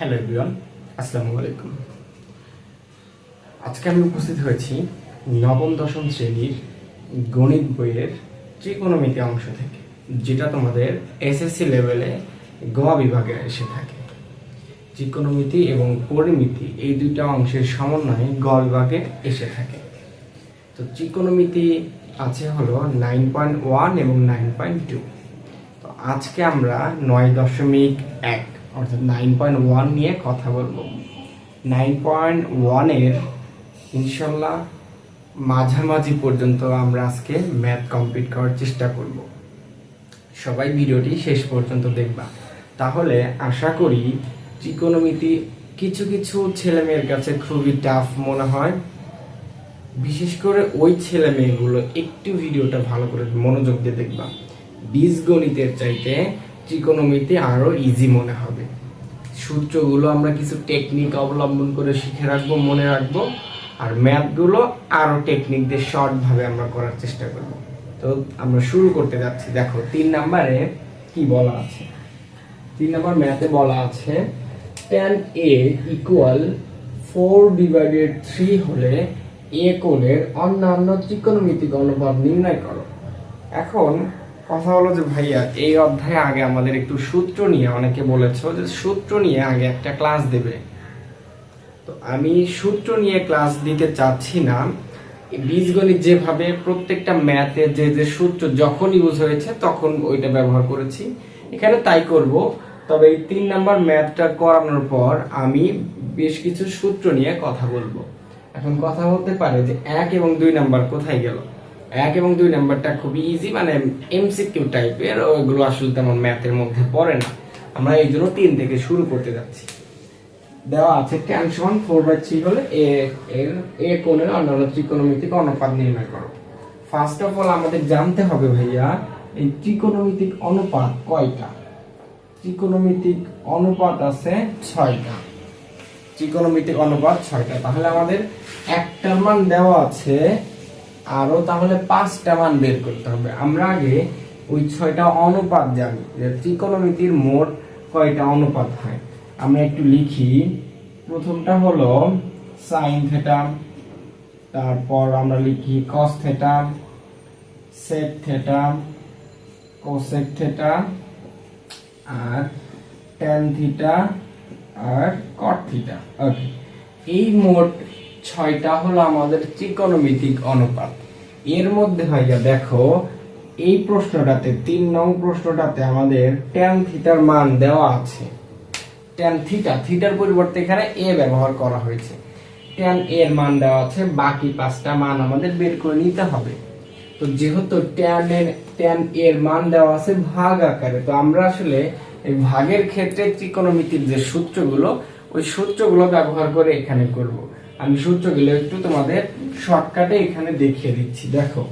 Hello everyone, আসসালামু আলাইকুম। আজকে আমি উপস্থিত হয়েছি নবম দশম শ্রেণীর গণিত বইয়ের ত্রিকোণমিতি অংশ থেকে, যেটা তোমাদের এসএসসি লেভেলে গ বিভাগে এসে থাকে। ত্রিকোণমিতি এবং পরিমিতি এই দুইটা অংশের সমন্বয়ে গ বিভাগে এসে থাকে। তো ত্রিকোণমিতি আছে হলো 9.1 এবং 9.2। তো আজকে আমরা 9.1 অর্থাৎ 9.1 নিয়ে কথা বলবো। 9.1 এর ইনশাল্লাহ মাঝামাঝি পর্যন্ত আমরা আজকে ম্যাথ কমপ্লিট করার চেষ্টা করব। সবাই ভিডিওটি শেষ পর্যন্ত দেখবা, তাহলে আশা করি ত্রিকোণমিতি কিছু কিছু ছেলে মেয়ের কাছে খুবই টাফ মনে হয়। বিশেষ করে ওই ছেলে মেয়েগুলো একটু ভিডিওটা ভালো করে মনোযোগ দিয়ে দেখবা। বীজগণিতের চাইতে ত্রিকোণমিতি আরো ইজি মনে হবে। সূত্রগুলো আমরা কিছু টেকনিক অবলম্বন করে শিখে রাখবো, মনে রাখবো, আর ম্যাথগুলো আরো টেকনিক দিয়ে শর্ট ভাবে আমরা করার চেষ্টা করব। তো আমরা শুরু করতে যাচ্ছি। দেখো 3 নম্বরে কি বলা আছে। 3 নম্বর ম্যাথে বলা আছে tan a = 4/3 হলে a কোণের অন্যান্য ত্রিকোণমিতিক অনুপাত নির্ণয় করো। এখন কথা হলো যে ভাইয়া, এই অধ্যায়ে আগে আমাদের একটু সূত্র নিয়ে, অনেকে বলেছো যে সূত্র নিয়ে আগে একটা ক্লাস দেবে। তো আমি সূত্র নিয়ে ক্লাস দিতে চাচ্ছি না। বীজগণিত যেভাবে প্রত্যেকটা ম্যাথে যে যে সূত্র যখন ইউজ হয়েছে তখন ওইটা ব্যবহার করেছি, এখানে তাই করব। তবে এই 3 নাম্বার ম্যাথটা করানোর পর আমি বেশ কিছু সূত্র নিয়ে কথা বলবো। এখন কথা হতে পারে যে 1 এবং 2 নাম্বার কোথায় গেল। 1 এবং 2 নাম্বারটা খুবই ইজি, মানে এমসিকিউ টাইপের, ওইগুলো আসলে তেমন ম্যাথের মধ্যে পড়ে না। আমরা এই জন্য 3 থেকে শুরু করতে যাচ্ছি। দেওয়া আছে tan = 4/3 হলে a কোণের অন্যান্য ত্রিকোণমিতিক অনুপাত নির্ণয় করো। ফার্স্ট অফ অল আমাদের জানতে হবে ভাইয়া, এই ত্রিকোণমিতিক অনুপাত কয়টা। ত্রিকোণমিতিক অনুপাত আছে 6টা। ত্রিকোণমিতিক অনুপাত 6টা। তাহলে আমাদের একটার মান দেওয়া আছে, আরো তাহলে 5টা মান বের করতে হবে। আমরা আগে ওই 6টা অনুপাত জানি যে ত্রিকোণমিতির মোট কয়টা অনুপাত হয়। আমরা একটু লিখি। প্রথমটা হলো sin θ, তারপর আমরা লিখি cos θ, sec θ, cosec θ, আর tan θ আর cot θ। ওকে, এই মোট 6টা হলো আমাদের ত্রিকোণমিতিক অনুপাত। এর মধ্যে ভাইয়া দেখো, এই প্রশ্নটাতে 3 নং প্রশ্নটাতে আমাদের tan θ এর মান দেওয়া আছে। tan θ, থিটার পরিবর্তে এখানে a ব্যবহার করা হয়েছে। tan a এর মান দেওয়া আছে, বাকি 5টা মান আমাদের বের করে নিতে হবে। তো যেহেতু tan a এর মান দেওয়া আছে ভাগ আকারে, তো আমরা আসলে এই ভাগের ক্ষেত্রে ত্রিকোণমিতির যে সূত্রগুলো, ওই সূত্রগুলো ব্যবহার করে এখানে করব। আমি সূত্রগুলো একটু তোমাদের শর্টকাটে এখানে দেখিয়ে দিচ্ছি। দেখো,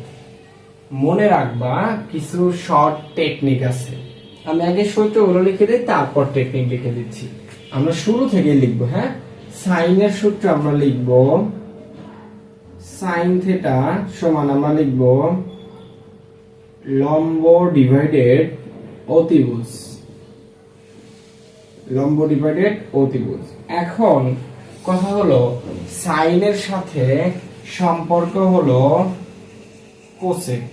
মনে রাখবা কিছু শর্ট টেকনিক আছে। আমি আগে সূত্রগুলো লিখে দিই, তারপর টেকনিক লিখে দিচ্ছি। আমরা শুরু থেকে লিখবো। হ্যাঁ, সাইনের সূত্র আমরা লিখব sin θ সমান আমরা লিখব লম্ব ডিভাইডেড অতিভুজ। লম্ব ডিভাইডেড অতিভুজ। এখন কথা হলো সাইনের সাথে সম্পর্ক হলো কোসেক।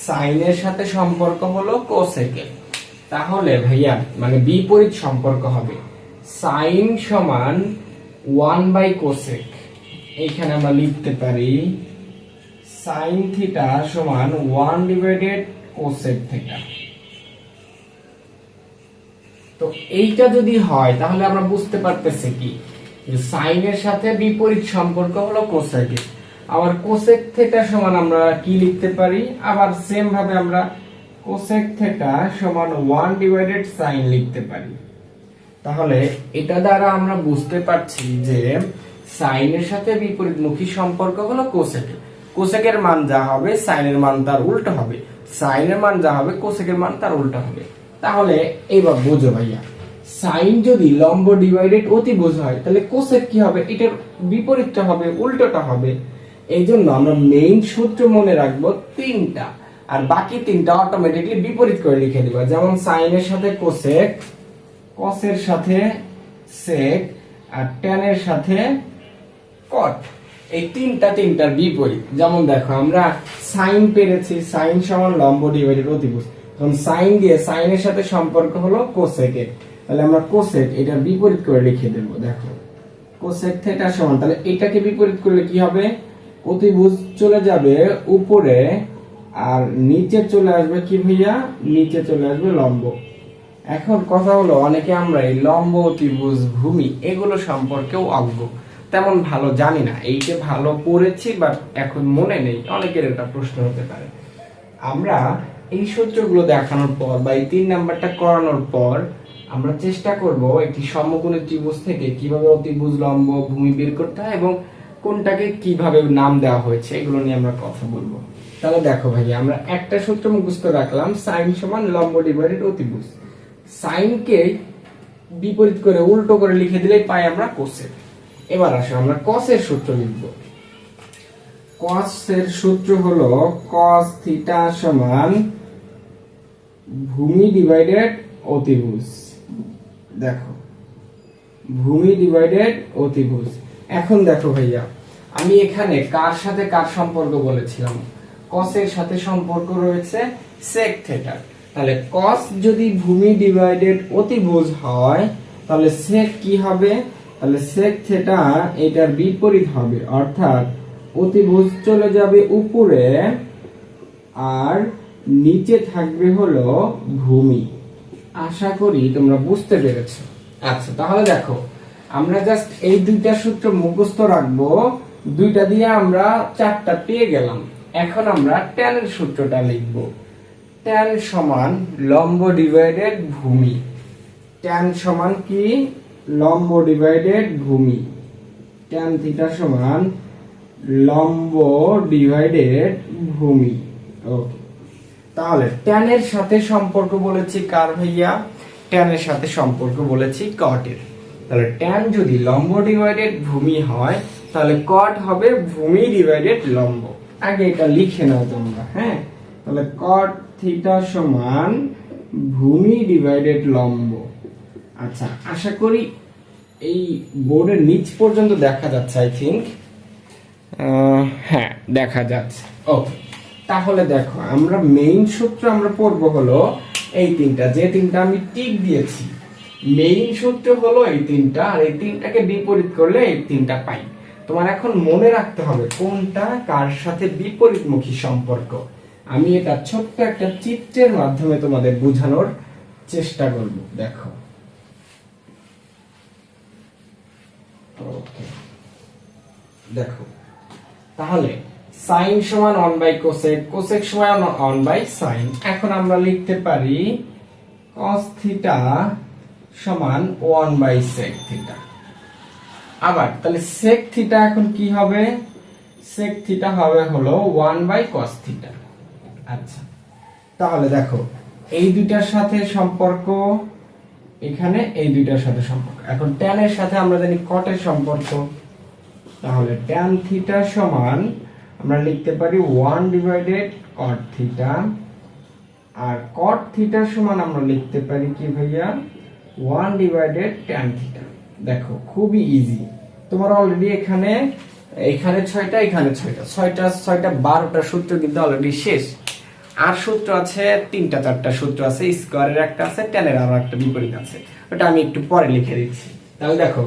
সাইনের সাথে সম্পর্ক হলো কোসেকের। তাহলে ভাইয়া মানে বিপরীত সম্পর্ক হবে। সাইন সমান 1/কোসেক। এইখানে আমরা লিখতে পারি sin θ সমান 1/কোসেক θ। তো এইটা যদি হয় তাহলে আমরা বুঝতে পারতেছি কি, যে সাইনের সাথে বিপরীত সম্পর্ক হলো কোসেকের। আবার কোসেক θ সমান আমরা কি লিখতে পারি, আবার সেম ভাবে আমরা কোসেক θ সমান 1/sin লিখতে পারি। তাহলে এটা দ্বারা আমরা বুঝতে পারছি যে সাইনের সাথে বিপরীতমুখী সম্পর্ক হলো কোসেকের। কোসেকের মান যা হবে সাইনের মান তার উল্টো হবে, সাইনের মান যা হবে কোসেকের মান তার উল্টো হবে। তাহলে এইবার বুঝো ভাইয়া, সাইন যদি লম্ব ডিভাইডেড অতিভুজ হয় তাহলে কোসেক কি হবে, এটার বিপরীতটা হবে, উল্টোটা হবে। এই জন্য আমরা মেইন সূত্র মনে রাখবো 3টা, আর বাকি 3টা অটোমেটিকলি বিপরীত করে লিখে দিব। যেমন সাইনের সাথে কোসেক, কসের সাথে সেক আর ট্যানের সাথে কট, এই তিনটার বিপরীত। যেমন দেখো আমরা সাইন পেরেছি, সাইন সমান লম্ব ডিভাইডেড অতিভুজ, তখন সাইন দিয়ে সাইনের সাথে সম্পর্ক হলো কোসেকের, তাহলে আমরা কোসেক এটার বিপরীত করে লিখে দেব। দেখো কোসেক থিটা সমান, তাহলে এটাকে বিপরীত করলে কি হবে, অতিভুজ চলে যাবে উপরে আর নিচে চলে আসবে কি ভাইয়া, নিচে চলে আসবে লম্ব। এখন কথা হলো অনেকে আমরা এই লম্ব অতিভুজ ভূমি এগুলো সম্পর্কেও অজ্ঞ, তেমন ভালো জানি না, এইটা ভালো পড়েছি বাট এখন মনে নেই, অনেকের এটা প্রশ্ন হতে পারে। আমরা এই সূত্রগুলো দেখানোর পর বা এই 3 নাম্বারটা করানোর পর আমরা চেষ্টা করব একটি সমকোণী ত্রিভুজ থেকে কিভাবে অতিভুজ লম্ব ভূমি বের করতে হয় এবং কোনটাকে কিভাবে নাম দেওয়া হয়েছে এগুলো নিয়ে আমরা কথা বলবো। তাহলে দেখো ভাইয়া, আমরা একটা সূত্র মুখস্থ রাখলাম, সাইন সমান লম্ব ডিভাইডেড অতিভুজ। সাইনকে বিপরীত করে উল্টো করে লিখে দিলেই পাই আমরা কোসেক। এবার আসো আমরা কসের সূত্র লিখব। কসের সূত্র হলো cos থিটা সমান ভূমি ডিভাইডেড অতিভুজ। দেখো ভূমি ডিভাইডেড অতিভুজ। এখন দেখো ভাইয়া, আমি এখানে কার সাথে কার সম্পর্ক বলেছিলাম, কসের সাথে সম্পর্ক রয়েছে সেক থিটা। তাহলে কস যদি ভূমি ডিভাইডেড অতিভুজ হয় তাহলে সেক কি হবে, তাহলে সেক থিটা এটার বিপরীত হবে, অর্থাৎ অতিভুজ চলে যাবে উপরে আর নিচে থাকবে হলো ভূমি। আশা করি তোমরা বুঝতে পেরেছো। আচ্ছা তাহলে দেখো, আমরা জাস্ট এই দুইটা সূত্র মুখস্থ রাখবো, দুইটা দিয়ে আমরা 4টা পেয়ে গেলাম। এখন আমরা tan এর সূত্রটা লিখব। tan সমান লম্ব ডিভাইডেড ভূমি। tan সমান কি, লম্ব ডিভাইডেড ভূমি। tan থিটা সমান লম্ব ডিভাইডেড ভূমি। ওকে, তাহলে tan এর সাথে সম্পর্ক বলেছি কার ভাইয়া, tan এর সাথে সম্পর্ক বলেছি cot এর। তাহলে tan যদি লম্ব ডিভাইডেড ভূমি হয় তাহলে cot হবে ভূমি ডিভাইডেড লম্ব। আগে এটা লিখে নাও তোমরা, হ্যাঁ। তাহলে cot থিটা সমান ভূমি ডিভাইডেড লম্ব। আচ্ছা, আশা করি এই বোর্ডের নিচ পর্যন্ত দেখা যাচ্ছে, আই থিংক হ্যাঁ দেখা যাচ্ছে। ওকে, তাহলে দেখো আমরা মেইন সূত্র আমরা পড়বো হলো এই 3টা, যে 3টা আমি টিক দিয়েছি। মেইন সূত্র হলো এই 3টা, আর এই 3টাকে বিপরীত করলে এই 3টা পাই। তোমার এখন মনে রাখতে হবে কোনটা কার সাথে বিপরীতমুখী সম্পর্ক। আমি এটা ছোট্ট একটা চিত্রের মাধ্যমে তোমাদের বোঝানোর চেষ্টা করব। দেখো দেখো তাহলে sin সমান 1 বাই কোসেক, কোসেক সমান 1 বাই sin। এখন আমরা লিখতে পারি cos থিটা সমান 1 বাই sec থিটা। আবার তাহলে sec থিটা এখন কি হবে, sec থিটা হবে হলো 1 বাই cos থিটা। আচ্ছা, তাহলে দেখো এই দুইটার সাথে সম্পর্ক, এখানে এই দুইটার সাথে সম্পর্ক। এখন tan এর সাথে আমরা জানি cot এর সম্পর্ক, তাহলে tan থিটা সমান আমরা লিখতে পারি 1 ডিভাইডেড cot থিটা, আর cot থিটা সমান আমরা লিখতে পারি কি ভাইয়া 1 ডিভাইডেড tan থিটা। দেখো খুবই ইজি, তোমার অলরেডি এখানে 6টা, এখানে 6টা 12টা সূত্র কিন্তু অলরেডি শেষ। আর সূত্র আছে 3টা 4টা সূত্র আছে, স্কয়ারের একটা আছে, tan এর আরো একটা বিপরীত আছে, ওটা আমি একটু পরে লিখে দিচ্ছি। তাহলে দেখো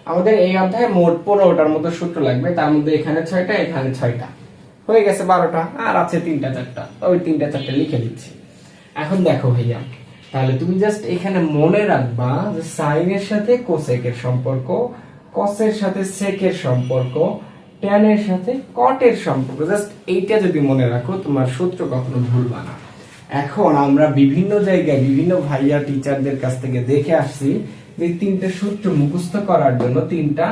আমাদের এই অধ্যায়ে মোট 15টার মতো সূত্র লাগবে, তার মধ্যে এখানে 6টা, এখানে 6টা, হয়ে গেছে 12টা, আর আছে 3টা 4টা, ওই 3টা 4টা লিখে দিচ্ছি। এখন দেখো ভাইয়া, তাহলে তুমি জাস্ট এখানে মনে রাখবা যে সাইন এর সাথে কোসেক এর সম্পর্ক, কস এর সাথে সেক এর সম্পর্ক, tan এর সাথে cot এর সম্পর্ক। জাস্ট এইটা যদি মনে রাখো তোমার সূত্র কখনো ভুলবা না। এখন আমরা বিভিন্ন জায়গায় বিভিন্ন ভাইয়া টিচারদের কাছ থেকে দেখে আসছি যে 3টা সূত্র মুখস্থ করার জন্য 3টা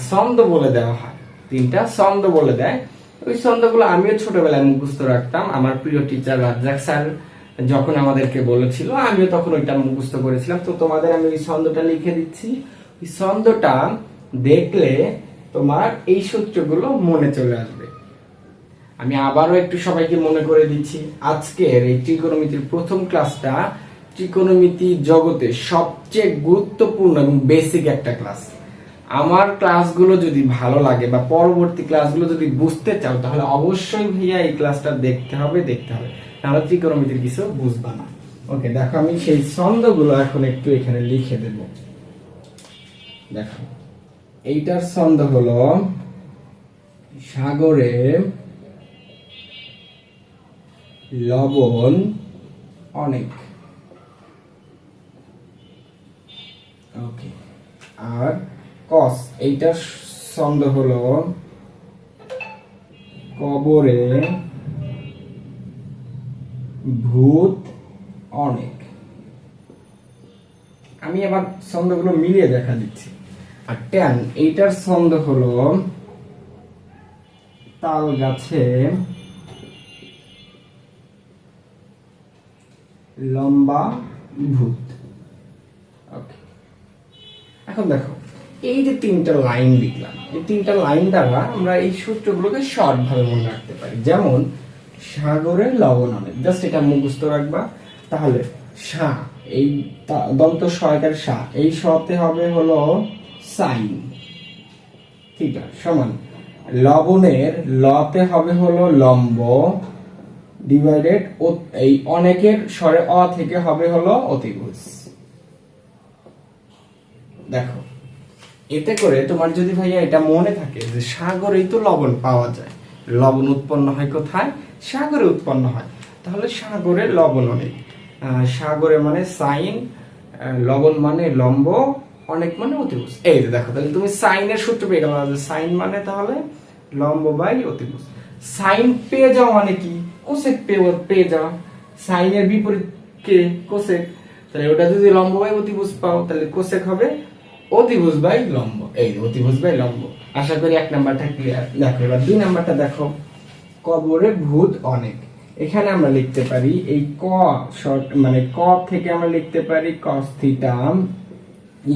ছন্দ বলে দেওয়া হয়, 3টা ছন্দ বলে দেয়। ওই ছন্দগুলো আমিও ছোটবেলায় মুখস্থ রাখতাম, আমার প্রিয় টিচার রাজ্জাক স্যার যখন আমাদেরকে বলেছিল আমিও তখন ওইটা মুখস্থ করেছিলাম। তো তোমাদের আমি ওই ছন্দটা লিখে দিচ্ছি, ওই ছন্দটা দেখলে তোমার এই সূত্রগুলো মনে চলে আসবে। আমি আবারও একটু সবাইকে মনে করে দিচ্ছি, আজকের এই ত্রিকোণমিতির প্রথম ক্লাসটা ত্রিকোণমিতি জগতে সবচেয়ে গুরুত্বপূর্ণ এবং বেসিক একটা ক্লাস। আমার ক্লাসগুলো যদি ভালো লাগে বা পরবর্তী ক্লাসগুলো যদি বুঝতে চাও তাহলে অবশ্যই ভাইয়া এই ক্লাসটা দেখতে হবে। তাহলে ত্রিকোণমিতির কিছু বুঝবা না। ওকে, দেখো আমি সেই ছন্দগুলো এখন একটু এখানে লিখে দেব। দেখো, এইটার ছন্দ হলো সাগরে লবণ অনেক। ওকে, আর কস, এইটার ছন্দ হলো কবরে ভূত অনেক। আমি আবার ছন্দগুলো মিলিয়ে দেখা দিচ্ছি। আর ট্যান, এইটার ছন্দ হলো তাল গাছে লম্বা ভূত। ওকে, এখন দেখো এই যে তিনটা লাইন লিখলাম, এই তিনটা লাইন দ্বারা আমরা এই সূত্রগুলোকে শর্ট ভাবে মনে রাখতে পারি। যেমন সাগরে লবণ অনেক, জাস্ট এটা মুখস্থ রাখবা। তাহলে সা, এই দন্ত সহায়কার সা, এই সতে হবে হলো সাইন থিটা সমান লবণের লতে হবে হলো লম্ব ডিভাইডেড এই অনেকের স্বরে অ থেকে হবে হলো অতিভুজ। দেখো, এতে করে তোমার যদি ভাইয়া এটা মনে থাকে যে সাগরেই তো লবণ পাওয়া যায়, লবণ উৎপন্ন হয় কোথায়? সাগরে উৎপন্ন হয়। তাহলে সাগরে লবণ অনেক, সাগরে মানে সাইন, লবণ মানে লম্ব, অনেক মানে অতিভুজ। এই যে দেখো, তাহলে তুমি সাইনের সূত্র পেয়ে গেল, সাইন মানে তাহলে লম্ব বাই অতিভুজ। সাইন পেয়ে যাওয়া মানে কি? কোসেক পেয়ে যাওয়া। সাইনের বিপরীত কে? কোসেক। তাহলে ওটা যদি লম্ব বাই অতিভুজ পাও তাহলে কোসেক হবে অতিভুজ বাই লম্ব। এই অতিভুজ বাই লম্ব। আশা করি 1 নাম্বারটা ক্লিয়ার। দেখো এবার 2 নাম্বারটা দেখো, কবরে ভূত অনেক। এখানে আমরা লিখতে পারি এই ক শর্ট মানে ক থেকে আমরা লিখতে পারি cos থিটা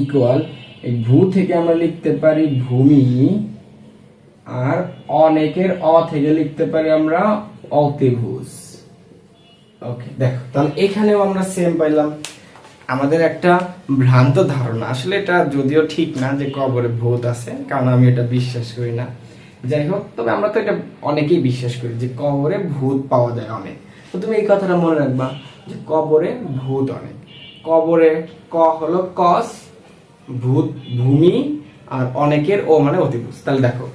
ইকুয়াল এই ভূ থেকে আমরা লিখতে পারি ভূমি, আর অনেকের অ থেকে লিখতে পারি আমরা অতিভুজ। ওকে, দেখো তাহলে এখানেও আমরা সেম পাইলাম। আমাদের একটা ভ্রান্ত ধারণা, আসলে এটা যদিও ঠিক না যে কবরে ভূত আছে, কারণ আমি এটা বিশ্বাস করি না। যাই হোক, তবে আমরা তো এটা অনেকেই বিশ্বাস করি যে কবরে ভূত পাওয়া যায় অনেক। তো তুমি এই কথাটা মনে রাখবা যে কবরে ভূত অনেক। কবরে ক হলো কস, ভূত ভূমি, আর অনেকের ও মানে অতিভুজ। তাহলে দেখো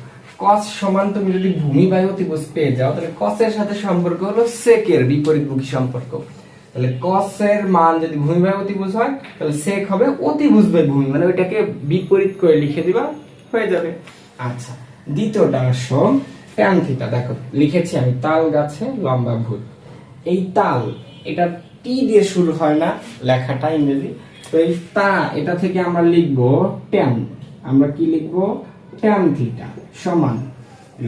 কস সমান তুমি যদি ভূমি বাই অতিভুজ পেয়ে যাও তাহলে কসের সাথে সম্পর্ক হলো সেকের বিপরীতমুখী সম্পর্ক। তাহলে কসের মান যদি ভূমি বাই অতিভুজ হয় তাহলে সেক হবে অতিভুজ বাই ভূমি, মানে ওইটাকে বিপরীত করে লিখে দিবা, হয়ে যাবে। আচ্ছা, দ্বিতীয়টা আসো ট্যান থিটা। দেখো লিখেছি আমি তাল গাছে লম্বা ভূত। এই তাল, এটা টি দিয়ে শুরু হয় না লেখাটা ইংরেজি, তো এই তা এটা থেকে আমরা লিখবো ট্যান। আমরা কি লিখবো? ট্যান থিটা সমান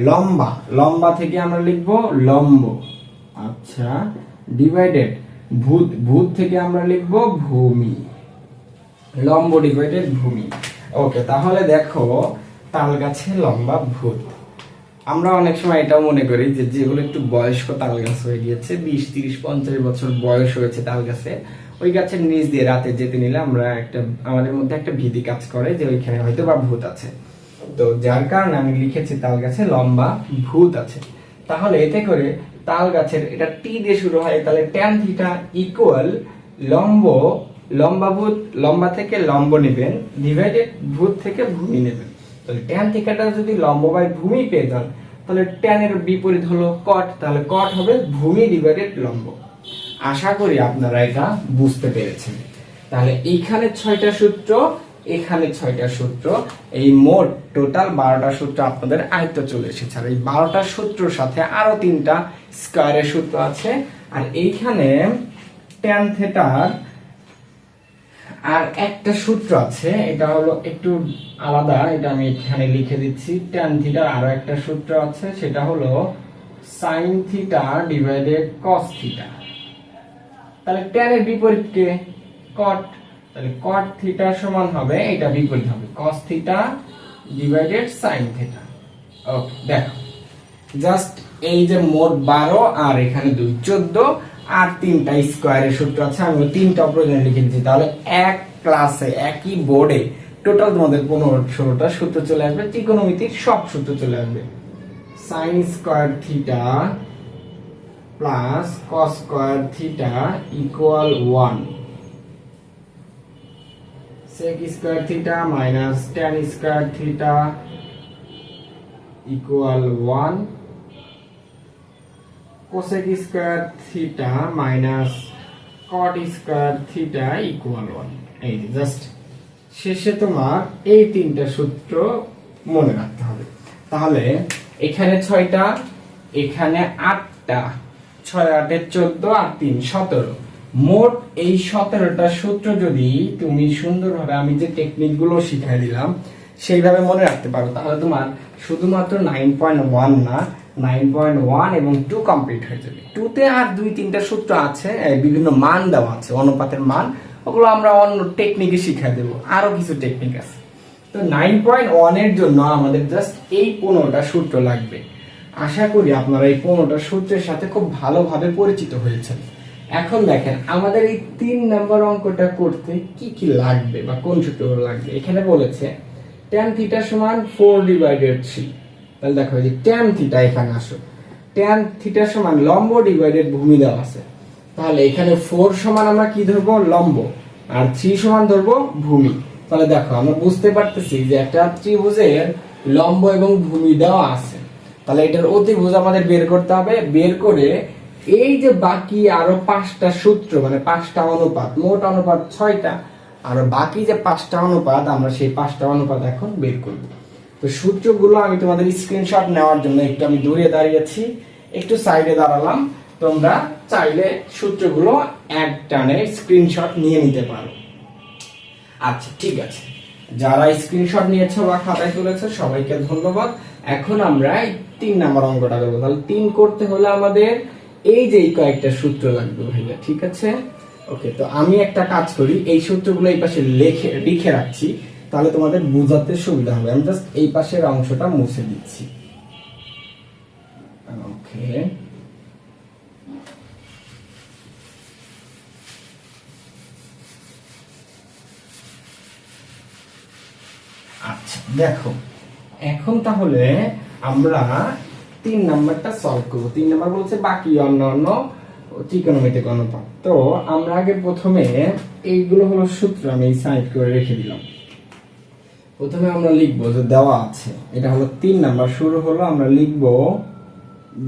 লম্বা, লম্বা থেকে আমরা লিখবো লম্ব। আচ্ছা, ডিভাইডেড ভূত, ভূত থেকে আমরা লিখবো ভূমি, লম্ব ডিভাইডেড ভূমি। ওকে, তাহলে দেখো তাল গাছে লম্বা ভূত। আমরা অনেক সময় এটাও মনে করি যে যেগুলো একটু বয়স্ক তাল গাছ হয়ে গিয়েছে, 20, 30, 50 বছর বয়স হয়েছে তাল গাছে, ওই গাছের নিচ দিয়ে রাতে যেতে নিলে আমরা আমাদের মধ্যে একটা ভীতি কাজ করে যে ওইখানে হয়তো বা ভূত আছে। তো যার কারণে আমি লিখেছি তাল গাছে লম্বা ভূত আছে। তাহলে এতে করে তাল গাছের এটা টি দিয়ে শুরু হয়, তাহলে ট্যান থিটা ইকুয়াল লম্ব, লম্বা ভূত, লম্বা থেকে লম্ব নেবেন, ডিভাইডেড ভূত থেকে ভূমি নেবেন। তাহলে ট্যান থিটাটা যদি লম্ব বাই ভূমি পেয়ে যান তাহলে ট্যানের বিপরীত হলো কট, তাহলে কট হবে ভূমি ডিভাইডেড লম্ব। আশা করি আপনারা এটা বুঝতে পেরেছেন। তাহলে এইখানে 6টা সূত্র, এখানে 6টা সূত্র, এই মোট টোটাল 12টা সূত্র আপনাদের আয়ত্ত চলে এসেছে। আর এই 12টা সূত্রের সাথে আরো 3টা স্কয়ারের সূত্র আছে। আর এইখানে ট্যান থিটার আর একটা সূত্র আছে, এটা হলো একটু আলাদা, এটা আমি এখানে লিখে দিচ্ছি। ট্যান থিটার আরো একটা সূত্র আছে, সেটা হলো sign theta divided cos theta. তাহলে ট্যানের বিপরীত কে? কট। তাহলে কট থিটা সমান হবে, এটা বিপরীত হবে cos theta divided sine theta. Okay, দেখো জাস্ট এই যে মোট 12 আর এখানে 2, 14, আর 3টা স্কয়ারের সূত্র আছে, আমি 3টা প্রয়োজনে লিখে দিচ্ছি। তাহলে এক ক্লাসে একই বোর্ডে টোটাল তোমাদের 15-16টা সূত্র চলে আসবে, ত্রিকোণমিতির সব সূত্র চলে আসবে। sin square theta plus cos square theta equal 1, sec square theta minus tan square theta equal 1, cosec square theta minus cot square theta equal 1। এই জাস্ট শেষে তোমার এই 3টা সূত্র মনে রাখতে হবে। তাহলে এখানে 6টা, এখানে 8টা, 6 8 14 আর 3 17, মোট এই 17টা সূত্র যদি তুমি সুন্দরভাবে আমি যে টেকনিক গুলো শিখাই দিলাম সেইভাবে মনে রাখতে পারো, তাহলে তোমার শুধুমাত্র 9.1 না 9.1 এবং 2 কমপ্লিট হয়ে যাবে। 2 তে আর 2-3টা সূত্র আছে, বিভিন্ন মান দেওয়া আছে, অনুপাতের মান, ওগুলো আমরা অন্য টেকনিকে শিখাই দেব, আরো কিছু টেকনিক আছে। তো 9.1 এর জন্য আমাদের জাস্ট এই 15টা সূত্র লাগবে। আশা করি আপনারা এই 15টা সূত্রের সাথে খুব ভালোভাবে পরিচিত হয়েছেন। এখন দেখেন আমাদের এই 3 নাম্বার অঙ্কটা করতে কি কি লাগবে বা কোন সূত্রগুলো লাগবে। এখানে বলেছে tan থিটা সমান 4/3। তাহলে দেখো এই যে tan থিটা এখানে আসো, tan থিটা সমান লম্ব ডিভাইডেড ভূমি দেওয়া আছে। তাহলে এখানে 4 সমান আমরা কি ধরবো, লম্ব, আর 3 সমান ধরবো ভূমি। তাহলে দেখো আমরা বুঝতে পারতেছি যে একটা ত্রিভুজের লম্ব এবং ভূমি দেওয়া আছে, তাহলে এটার অতিভুজ আমাদের বের করতে হবে। বের করে এই যে বাকি আরো 5টা সূত্র, মানে 5টা অনুপাত, মোট অনুপাত 6টা, আর বাকি যে 5টা অনুপাত, আমরা সেই 5টা অনুপাত এখন বের করব। তো সূত্রগুলো আমি তোমাদের স্ক্রিনশট নেওয়ার জন্য একটু আমি দূরে দাঁড়িয়েছি, একটু সাইডে দাঁড়ালাম। তোমরা চাইলে সূত্রগুলো এক টানে স্ক্রিনশট নিয়ে নিতে পারো। আচ্ছা ঠিক আছে, যারা স্ক্রিনশট নিয়েছো বা খাতায় তুলেছো সবাইকে ধন্যবাদ। এখন আমরা 3 নাম্বার অঙ্কটা করবো। তাহলে 3 করতে হলে আমাদের এই যে কয়েকটা সূত্র লাগবে ভাইয়া, ঠিক আছে? ওকে, তো আমি একটা কাজ করি, এই সূত্রগুলো এই পাশে লিখে রাখছি, তাহলে তোমাদের বোঝাতে সুবিধা হবে। আমি জাস্ট এই পাশের অংশটা মুছে দিচ্ছি। ওকে, আচ্ছা দেখো, এখন তাহলে আমরা 3 নাম্বারটা সলভ করব। 3 নাম্বার বলছে বাকি অন্যান্য ত্রিকোণমিতিক অনুপাত। তো আমরা আগে প্রথমে এইগুলো হলো সূত্র, আমি সাইড করে রেখে দিলাম। প্রথমে আমরা লিখবো যে দেওয়া আছে, এটা হলো 3 নাম্বার, শুরু হলো আমরা লিখবো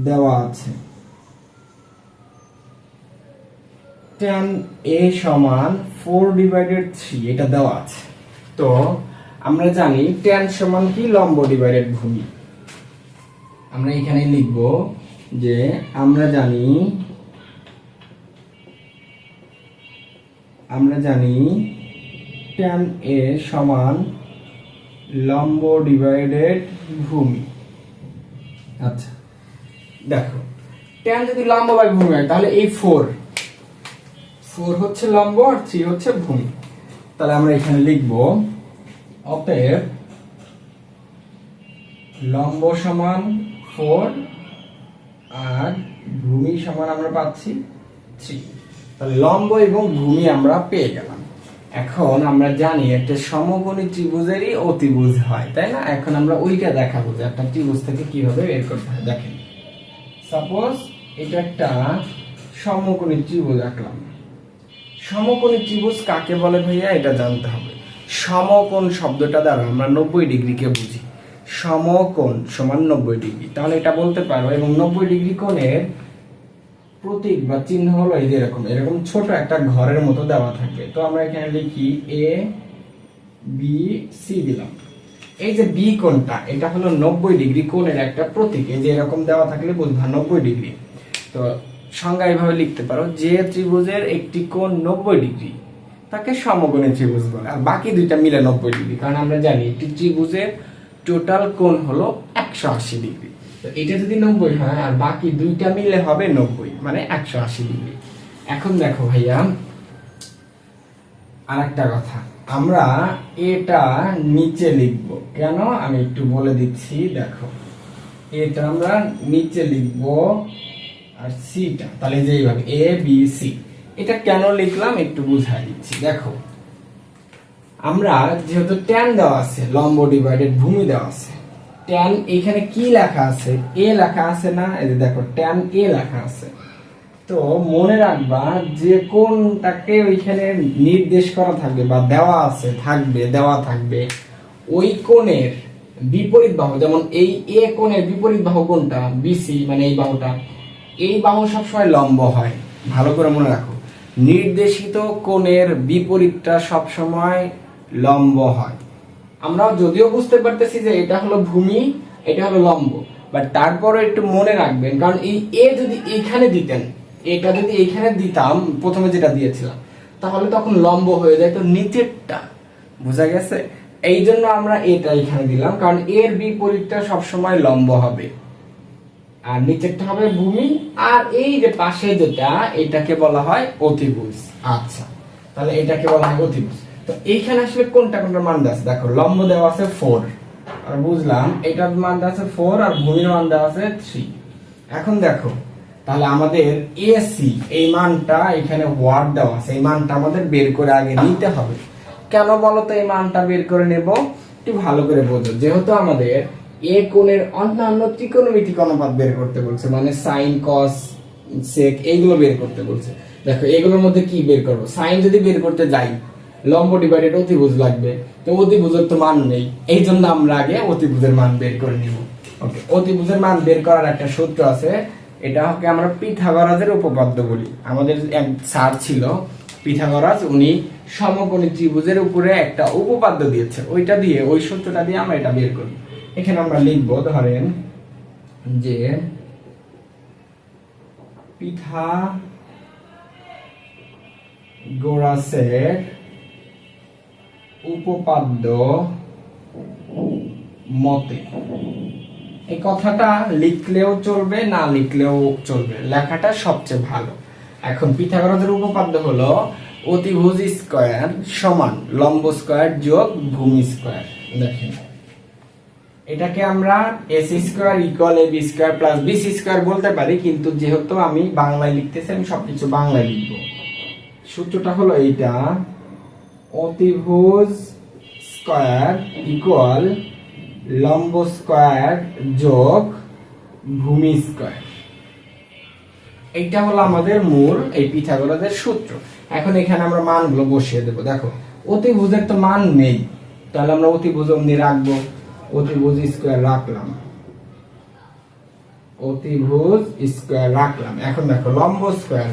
দেওয়া আছে tan a সমান 4/3, এটা দেওয়া আছে। তো আমরা জানি tan সমান কি, লম্ব ডিভাইডেড ভূমি। আমরা এখানে লিখব যে আমরা জানি tan a সমান লম্ব ডিভাইডেড ভূমি। আচ্ছা দেখো, tan যদি লম্ব বাই ভূমি হয় তাহলে এই 4 হচ্ছে লম্ব আর 3 হচ্ছে ভূমি। তাহলে আমরা এখানে লিখব অতএব লম্ব সমান 4 আর ভূমি সমান আমরা পাচ্ছি 3। তাহলে লম্ব এবং ভূমি আমরা পেয়ে গেলাম। এখন আমরা জানি একটা সমকোণী ত্রিভুজেরই অতিভুজ হয়, তাই না? এখন আমরা ওইটা দেখাবো যে একটা ত্রিভুজ থেকে কিভাবে বের করতে হয়। দেখেন, সাপোজ এটা একটা সমকোণী ত্রিভুজ আঁকলাম। সমকোণী ত্রিভুজ কাকে বলে ভাইয়া, এটা জানতে হবে। সমকোণ শব্দটা দ্বারা আমরা 90 ডিগ্রিকে বুঝি। সমকোণ সমান 90 ডিগ্রি, তাহলে এটা বলতে পারো। এবং 90 ডিগ্রি কোণের প্রতীক বা চিহ্ন হলো এই যে এরকম ছোট একটা ঘরের মতো দেওয়া থাকবে। তো আমরা এখানে লিখি এ বি সি দিলাম। এই যে বি কোণটা, এটা হলো 90 ডিগ্রি কোণের একটা প্রতীক। এই যে এরকম দেওয়া থাকলে বুঝবা 90 ডিগ্রি। তো সংজ্ঞা এইভাবে লিখতে পারো, যে ত্রিভুজের একটি কোণ 90 ডিগ্রি তাকে সমকোণী ত্রিভুজ বলে, আর বাকি দুইটা মিলে 90 ডিগ্রি। কারণ আমরা জানি একটি ত্রিভুজের টোটাল কোণ হলো 180 ডিগ্রি। তো এটা যদি 90 হয় আর বাকি দুইটা মিলে হবে 90, মানে 180 ডিগ্রি। এখন দেখো ভাইয়া, আরেকটা কথা, আমরা এটা নিচে লিখব কেন আমি একটু বলে দিচ্ছি। দেখো, এটা আমরা নিচে লিখব আর সিটা, তাহলে যে এইভাবে এ বি সি। এটা কেন লিখলাম একটু বুঝাই দিচ্ছি। দেখো আমরা যেহেতু ট্যান দেওয়া আছে, লম্ব ডিভাইডেড ভূমি দেওয়া আছে, ট্যান এখানে কি লেখা আছে, এ লেখা আছে না, এই যে দেখো ট্যান এ লেখা আছে। তো মনে রাখবা যে কোনটাকে ওইখানে নির্দেশ করা থাকবে বা দেওয়া আছে থাকবে, দেওয়া থাকবে ওই কোণের বিপরীত বাহু, যেমন এই এ কোণের বিপরীত বাহু কোনটা, বিসি, মানে এই বাহুটা, এই বাহু সবসময় লম্ব হয়। ভালো করে মনে রাখো, নির্দেশিত কোণের বিপরীতটা সবসময় লম্ব হয়। আমরা যদিও বুঝতে পারতেছি যে এটা হলো ভূমি, এটা হলো লম্ব, বাট তারপরে একটু মনে রাখবেন, কারণ এই এ যদি এইখানে দিতেন, এটা যদি এইখানে দিতাম প্রথমে যেটা দিয়েছিলাম, তাহলে তখন লম্ব হয়ে যায়, তো নিচেরটা বোঝা গেছে। এই জন্য আমরা এটা এখানে দিলাম, কারণ এর বিপরীতটা সবসময় লম্ব হবে আর নিচেরটা হবে ভূমি। আর এই যে পাশে যেটা, এটাকে বলা হয় অতিভুজ। আচ্ছা, তাহলে এটাকে বলা হয় অতিভুজ। তো এইখানে আসলে কোনটা কোনটার মান দেওয়া আছে, দেখো লম্ব দেওয়া আছে 4, আর বুঝলাম এটার মান দেওয়া আছে 4 আর ভূমির মান দেওয়া আছে 3। এখন দেখো তাহলে আমাদের এসি এই মানটা এখানে ওয়াট দেওয়া আছে, এই মানটা আমাদের বের করে আগে নিতে হবে। কেন বলো তো এই মানটা বের করে নেব, একটু ভালো করে বোঝো। যেহেতু আমাদের এ কোণের অন্যান্য ত্রিকোণমিতিক অনুপাত বের করতে বলছে, মানে সাইন কস সেক এইগুলো বের করতে বলছে। দেখো এগুলোর মধ্যে কি বের করবো, সাইন যদি বের করতে যাই লম্ব ডিভাইডেড অতিভুজ লাগবে, তো অতিভুজের তো মান নেই, এই জন্য আমরা আগে অতিভুজের মান বের করে নিব। ওকে, অতিভুজের মান বের করার একটা সূত্র আছে, এটা হচ্ছে আমরা পিথাগোরাসের উপপাদ্য বলি। আমাদের এক স্যার ছিল পিথাগোরাস, উনি সমকোণী ত্রিভুজের উপরে একটা উপপাদ্য দিয়েছে, ওইটা দিয়ে ওই সূত্রটা দিয়ে আমরা এটা বের করি। এখানে আমরা লিখব, ধরেন যে পিথাগোরাসের উপপাদ্য মতে, এই কথাটা লিখলেও চলবে না লিখলেও চলবে, লেখাটা সবচেয়ে ভালো। এখন পিথাগোরাসের উপপাদ্য হলো অতিভুজ স্কয়ার সমান লম্ব স্কয়ার যোগ ভূমি স্কয়ার। দেখেন এটাকে আমরা S square equal A B square plus BC square বলতে পারি, কিন্তু যেহেতু আমি বাংলায় লিখতেছি আমি সবকিছু বাংলায় লিখব। সূত্রটা হলো এইটা, অতিভুজ স্কয়ার ইকুয়াল লম্ব স্কয়ার যোগ ভূমি স্কয়ার। এইটা হলো আমাদের মূল এই পিথাগোরাসের সূত্র। এখন এখানে আমরা মানগুলো বসিয়ে দেব। দেখো অতিভুজের তো মান নেই, তাহলে আমরা অতিভুজ অমনি রাখবো, অতিভুজ স্কয়ার রাখলাম, অতিভুজ স্কয়ার রাখলাম। এখন দেখো লম্ব স্কয়ার,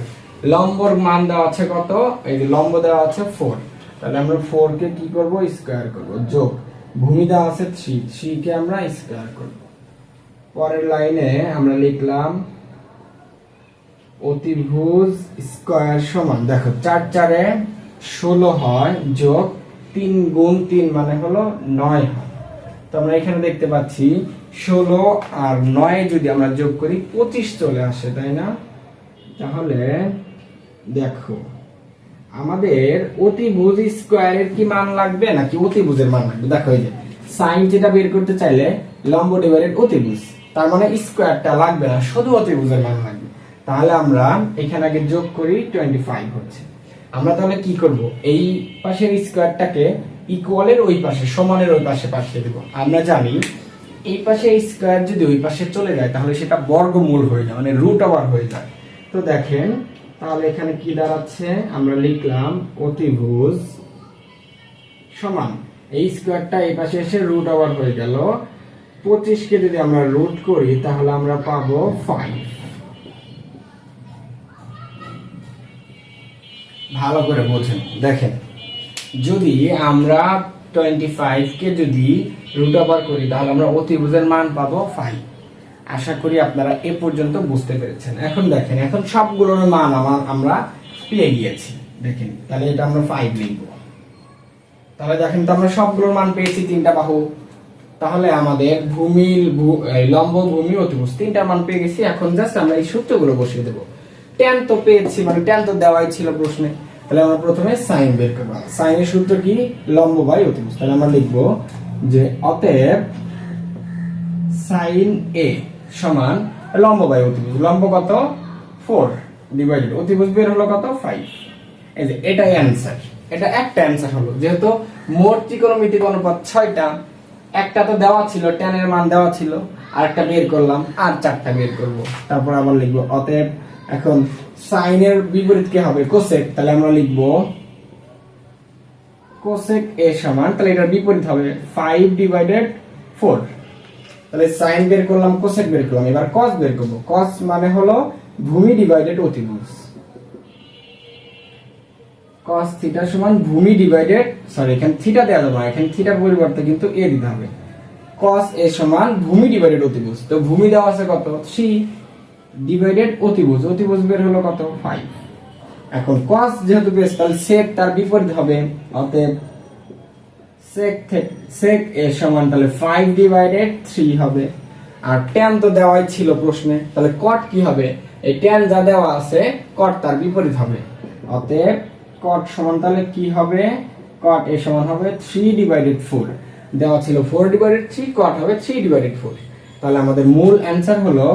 লম্বর মান দেওয়া আছে কত, এই যে লম্ব দেওয়া আছে 4, তাহলে আমরা 4 কে কি করব, স্কয়ার করব, যোগ ভূমি দেওয়া আছে 3, 3 কে আমরা স্কয়ার করব। পরের লাইনে আমরা লিখলাম অতিভুজ স্কয়ার সমান, দেখো 4 4 এ 16 হয়, যোগ 3 গুণ 3 মানে হলো 9 হয়। তো আমরা এখানে দেখতে পাচ্ছি 16 আর 9 যদি আমরা যোগ করি 25 চলে আসে, তাই না? তাহলে দেখো আমাদের অতিভুজ স্কয়ারের কি মান লাগবে নাকি অতিভুজের মান লাগবে? দেখো এই যে সাইন যেটা বের করতে চাইলে লম্ব ডিভাইডেড অতিভুজ, তার মানে স্কয়ারটা লাগবে না, শুধু অতিভুজের মান লাগবে। তাহলে আমরা এখানে আগে যোগ করি 25 হচ্ছে। আমরা তাহলে কি করব, এই পাশের স্কয়ারটাকে ইকুয়ালের ওই পাশে, সমানের ওই পাশে পাঠিয়ে দেব। আমরা জানি এই পাশে স্কয়ার যদি ওই পাশে চলে যায় তাহলে সেটা বর্গমূল হয়ে যায়, মানে রুট ওভার হয়ে যায়। তো দেখেন তাহলে এখানে কি দাঁড়াচ্ছে, আমরা লিখলাম অতিভুজ সমান এই স্কয়ারটা এই পাশে এসে রুট ওভার হয়ে গেল, 25 কে যদি আমরা রুট করি তাহলে আমরা পাবো 5। ভালো করে বোঝেন, দেখেন যদি আমরা 25 কে যদি রুট ওভার করি তাহলে আমরা অতিভুজের মান পাবো 5। আশা করি আপনারা এ পর্যন্ত বুঝতে পেরেছেন। এখন দেখেন, এখন সবগুলোর মান আমরা পেয়ে গিয়েছি। দেখেন তাহলে এটা আমরা 5 লিখব। তাহলে দেখেন তো আমরা সবগুলোর মান পেয়েছি, 3টা বাহু। তাহলে আমাদের ভূমি, লম্ব, ভূমি, অতিভুজ 3টার মান পেয়ে গেছি। এখন জাস্ট আমরা এই সূত্রগুলো বসিয়ে দেব। ট্যান তো পেয়েছি, মানে ট্যান তো দেওয়াই ছিল প্রশ্নে। তাহলে আমরা প্রথমে সাইন বের করব। সাইনের সূত্র কি, লম্ব বাই অতিভুজ। তাহলে আমরা লিখব যে অতএব সাইন এ সমান লম্ব বাই অতিভুজ। লম্ব কত, 4 ডিভাইডেড অতিভুজ বের হলো কত 5। এই যে এটাই অ্যানসার, এটা একটা অ্যানসার হলো। যেহেতু মোট ত্রিকোণমিতিক অনুপাত 6টা, একটা তো দেওয়া ছিল tan এর মান দেওয়া ছিল, আর একটা বের করলাম, আর 4টা বের করব, তারপর আবার লিখব। অতএব এখন sin এর বিপরীত কি হবে cosec, তাহলে আমরা লিখব cosec a সমান, তাহলে এটার বিপরীত হবে 5 ডিভাইডেড 4। তাহলে sin বের করলাম, cosec বের করলাম, এবার cos বের করব। cos মানে হলো ভূমি ডিভাইডেড অতিভুজ, cos থিটা সমান ভূমি ডিভাইডেড, সরি এখানে থিটা দেওয়া যাবে না, এখানে থিটার পরিবর্তে কিন্তু a দিতে হবে। cos a সমান ভূমি ডিভাইডেড অতিভুজ, তো ভূমি দেওয়া আছে কত 3 ডিভাইডেড অতিভুজ, অতিভুজ বের হলো কত 5। এখন cos যেহেতু বেস, তাহলে sec তার বিপরীত হবে, অতএব sec a সমান তাহলে 5 ডিভাইডেড 3 হবে। আর tan তো দেওয়াই ছিল প্রশ্নে, তাহলে cot কি হবে, এই tan যা দেওয়া আছে cot তার বিপরীত হবে। অতএব cot সমান তাহলে কি হবে, cot a সমান হবে 3 ডিভাইডেড 4, দেওয়া ছিল 4 ডিভাইডেড 3, cot হবে 3 ডিভাইডেড 4। তাহলে আমাদের মূল অ্যানসার হলো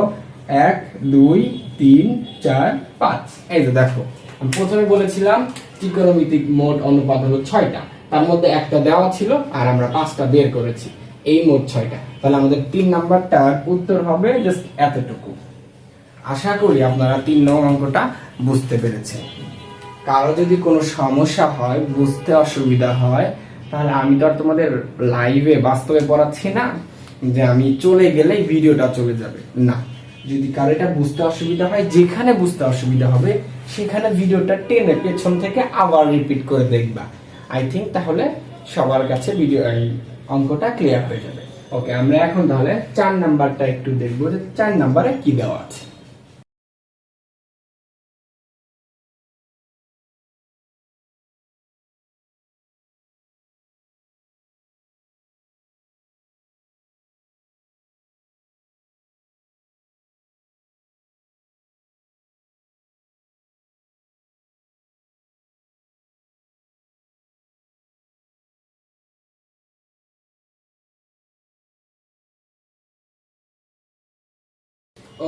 1 2 3 4 5। এই যে দেখো, আমি প্রথমে বলেছিলাম ত্রিকোণমিতিক মোট অনুপাত হলো 6টা, তার মধ্যে একটা দেওয়া ছিল আর আমরা 5টা বের করেছি, এই মোট 6টা। তাহলে আমাদের 3 নাম্বারটার উত্তর হবে জাস্ট এতটুকু। আশা করি আপনারা 3 নং অঙ্কটা বুঝতে পেরেছেন। কারো যদি কোনো সমস্যা হয়, বুঝতে অসুবিধা হয়, তাহলে আমি তো আর তোমাদের লাইভে বাস্তবে পড়াচ্ছি না যে আমি চলে গেলেই ভিডিওটা চলে যাবে না। যদি কারো এটা বুঝতে অসুবিধা হয়, যেখানে বুঝতে অসুবিধা হবে সেখানে ভিডিওটা টেনে পেছন থেকে আবার রিপিট করে দেখবা। আই থিঙ্ক তাহলে সবার কাছে ভিডিও অঙ্কটা ক্লিয়ার হয়ে যাবে। ওকে, আমরা এখন তাহলে 4 নাম্বারটা একটু দেখবো যে 4 নাম্বারে কি দেওয়া আছে।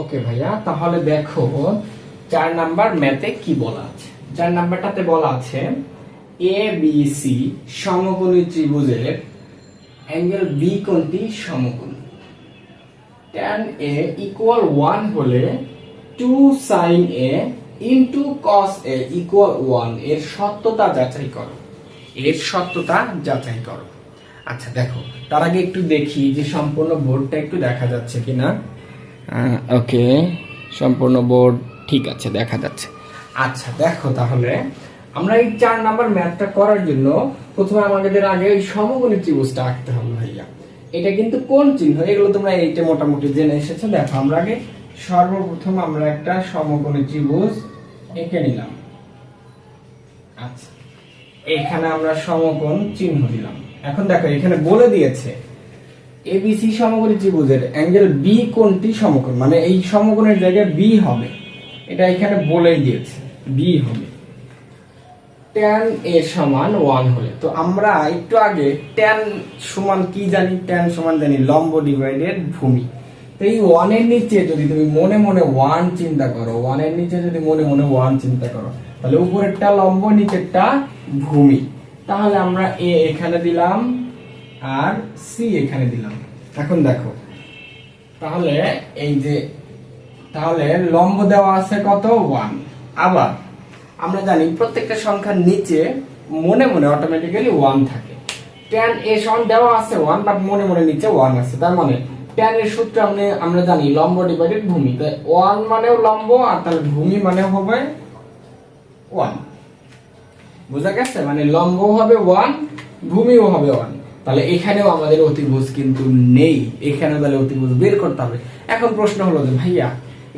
ওকে ভাইয়া, তাহলে দেখো 4 নাম্বার ম্যাথে কি বলা আছে। 4 নাম্বারটাতে বলা আছে এ বি সি সমকোণী ত্রিভুজের অ্যাঙ্গেল বি কোণটি সমকোণী। tan a ইকুয়াল 1 হলে 2 sin a into cos a equal 1 এর সত্যতা যাচাই করো, এর সত্যতা যাচাই করো। আচ্ছা দেখো, তার আগে একটু দেখি যে সম্পূর্ণ বোর্ডটা একটু দেখা যাচ্ছে কিনা। ওকে, সম্পূর্ণ বোর্ড ঠিক আছে, দেখা যাচ্ছে। আচ্ছা দেখো, তাহলে আমরা এই 4 নাম্বার ম্যাথটা করার জন্য প্রথমে আমাদের আগে এই সমকোণী ত্রিভুজটা আঁকতে হবে ভাইয়া। এটা কিন্তু কোণ চিহ্ন, এগুলো তোমরা এইটা মোটামুটি জেনে এসেছো। দেখো, আমরা আগে সর্বপ্রথম আমরা একটা সমকোণী ত্রিভুজ এঁকে নিলাম। আচ্ছা, এখানে আমরা সমকোণ চিহ্ন দিলাম। এখন দেখো, এখানে বলে দিয়েছে এবিসি সমকোণী ত্রিভুজের অ্যাঙ্গেল বি কোণটি সমকোণ, মানে এই সমকোণের জায়গায় বি হবে, এটা এখানে বলেই দিয়েছে বি হবে। tan a সমান 1 হলে, তো আমরা একটু আগে tan সমান কি জানি, tan সমান জানি লম্ব ডিভাইডেড ভূমি। তো এই 1 এর নিচে যদি তুমি মনে মনে 1 চিন্তা করো, 1 এর নিচে যদি মনে মনে 1 চিন্তা করো, তাহলে উপরেরটা লম্ব, নিচেরটা ভূমি। তাহলে আমরা a এখানে দিলাম আর সি এখানে দিলাম। এখন দেখো, তাহলে এই যে, তাহলে লম্ব দেওয়া আছে কত 1। আবার আমরা জানি প্রত্যেকটা সংখ্যার নিচে মনে মনে অটোমেটিক্যালি 1 থাকে। tan a সমান দেওয়া আছে 1, বাট মনে মনে নিচে 1 আছে, তার মানে tan এর সূত্র আমরা জানি লম্ব ডিভাইডেড ভূমি, তাই 1 মানেও লম্ব, আর তাহলে ভূমি মানে হবে 1। বুঝা গেছে? মানে লম্ব হবে 1, ভূমিও হবে 1। তাহলে এখানেও আমাদের অতিভুজ কিন্তু নেই, এখানে তাহলে অতিভুজ বের করতে হবে। এখন প্রশ্ন হলো যে ভাইয়া,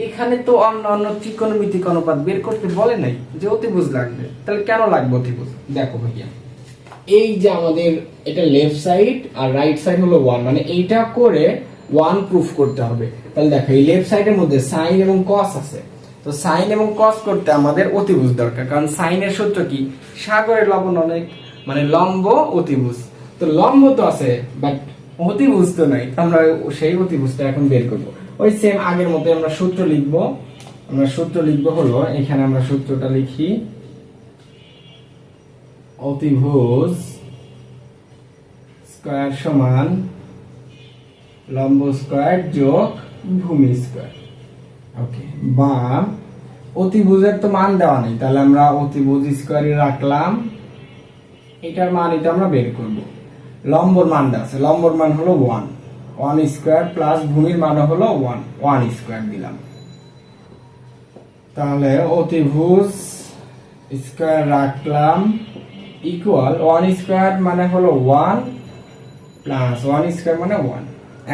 এখানে তো অন্য ত্রিকোণমিতিক অনুপাত বের করতে বলে নাই যে অতিভুজ লাগবে, তাহলে কেন লাগবে অতিভুজ? দেখো ভাইয়া, এই যে আমাদের এটা লেফট সাইড আর রাইট সাইড হলো 1, মানে এইটা করে 1 প্রুফ করতে হবে। তাহলে দেখো, এই লেফট সাইডের মধ্যে সাইন এবং কস আছে, তো সাইন এবং কস করতে আমাদের অতিভুজ দরকার, কারণ সাইনের সূত্র কি, সাগরের লবণ অনেক, মানে লম্ব অতিভুজ। তো লম্ব তো আছে বাট অতিভুজ তো নাই, আমরা সেই অতিভুজটা এখন বের করব। ওই সেম আগের মতো আমরা সূত্র লিখব, আমরা সূত্র লিখবো হলো, এখানে আমরা সূত্রটা লিখি, অতিভুজ স্কয়ার সমান লম্ব স্কয়ার যোগ ভূমি স্কয়ার। ওকে, বা অতিভুজের তো মান দেওয়া নেই, তাহলে আমরা অতিভুজ স্কয়ারই রাখলাম, এটার মান এটা আমরা বের করব। লম্বর মান দেওয়া আছে, লম্বর মান হলো 1 স্কয়ার প্লাস ভূমির মান হলো 1 স্কয়ার দিলাম। তাহলে অতিভুজ স্কয়ার রাখলাম ইকুয়াল 1 স্কয়ার মানে হলো 1 প্লাস 1 স্কয়ার মানে 1।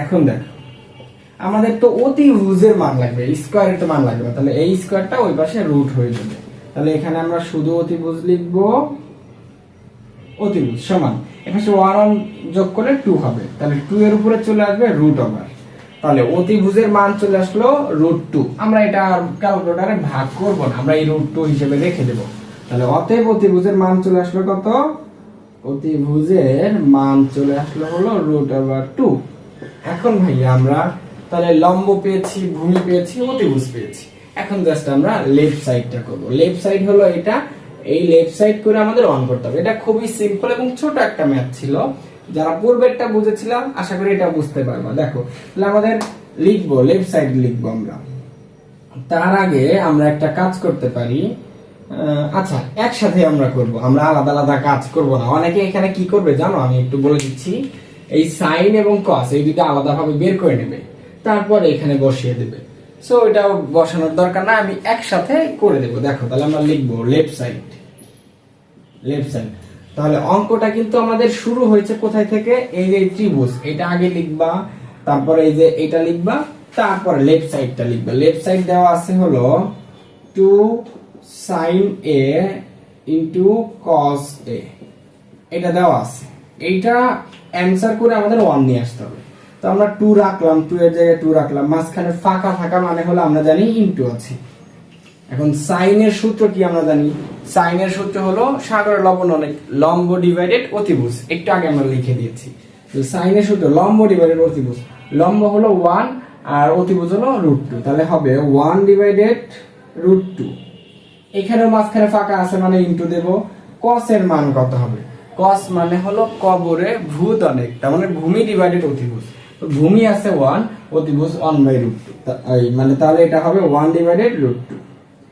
এখন দেখো আমাদের তো অতিভুজের মান লাগবে, স্কয়ারের তো মান লাগবে, তাহলে এই স্কয়ারটা ওই পাশে রুট হয়ে যাবে। তাহলে এখানে আমরা শুধু অতিভুজ লিখবো, অতিভুজ সমান এখানে 1 যোগ করে 2 হবে, তাহলে 2 এর উপরে চলে আসবে রুট ওভার। তাহলে অতিভুজের মান চলে আসলো √2। আমরা এটা ক্যালকুলেটরে ভাগ করব না, আমরা এই √2 হিসেবে রেখে দেব। তাহলে অতএব অতিভুজের মান চলে আসলো কত? অতিভুজের মান চলে আসলো হলো √2। এখন ভাইয়া আমরা তাহলে লম্ব পেয়েছি, ভূমি পেয়েছি, অতিভুজ পেয়েছি। এখন জাস্ট আমরা লেফট সাইডটা করব। লেফট সাইড হলো এটা, এই লেফট সাইড করে আমাদের অন করতে হবে। এটা খুবই সিম্পল এবং ছোট একটা ম্যাথ ছিল, যারা পূর্বেরটা বুঝেছিলাম আশা করি এটা বুঝতে পারবা। দেখো তাহলে আমাদের লিখবো, লেফট সাইড লিখবো আমরা। তার আগে আমরা একটা কাজ করতে পারি, আচ্ছা একসাথে আমরা করব, আমরা আলাদা আলাদা কাজ করব না। অনেকে এখানে কি করবে জানো, আমি একটু বলে দিচ্ছি, এই সাইন এবং কস এই দুটো আলাদাভাবে বের করে নেবে, তারপর এখানে বসিয়ে দেবে। সো এটা বসানোর দরকার না, আমি একসাথে করে দেব। দেখো তাহলে আমরা লিখবো লেফট সাইড, লেফট সাইড। তাহলে অঙ্কটা কিন্তু আমাদের শুরু হয়েছে কোথায় থেকে? এই যে ত্রিভুজ, এটা আগে লিখবা, তারপরে এই যে এটা লিখবা, তারপরে লেফট সাইডটা লিখবা। লেফট সাইড দেওয়া আছে হলো 2 sin a into cos a, এটা দেওয়া আছে। এইটা অ্যানসার করে আমাদের 1 নিয়ে আসতে হবে। তো আমরা 2 রাখলাম, 2 এর জায়গায় 2 রাখলাম, মাঝখানে ফাঁকা ফাঁকা মানে হলো আমরা জানি ইনটু আছে। এখন সাইনের সূত্র কি আমরা জানি? সাইনের সূত্র হলো সাগরের লবণ অনেক, লম্ব ডিভাইডেড অতিভুজ, একটু আগে আমরা লিখে দিয়েছি। তো সাইনের সূত্র লম্ব ডিভাইডেড অতিভুজ, লম্ব হলো 1 আর অতিভুজ হলো √2, তাহলে হবে 1 ডিভাইডেড √2। এখানেও মাঝখানে ফাঁকা আছে মানে ইনটু দেব। cos এর মান কত হবে? cos মানে হলো কবরে ভূত অনেক, তার মানে ভূমি ডিভাইডেড অতিভুজ। তো ভূমি আছে 1, অতিভুজ 1/√2, মানে তাহলে এটা হবে 1 ডিভাইডেড √2।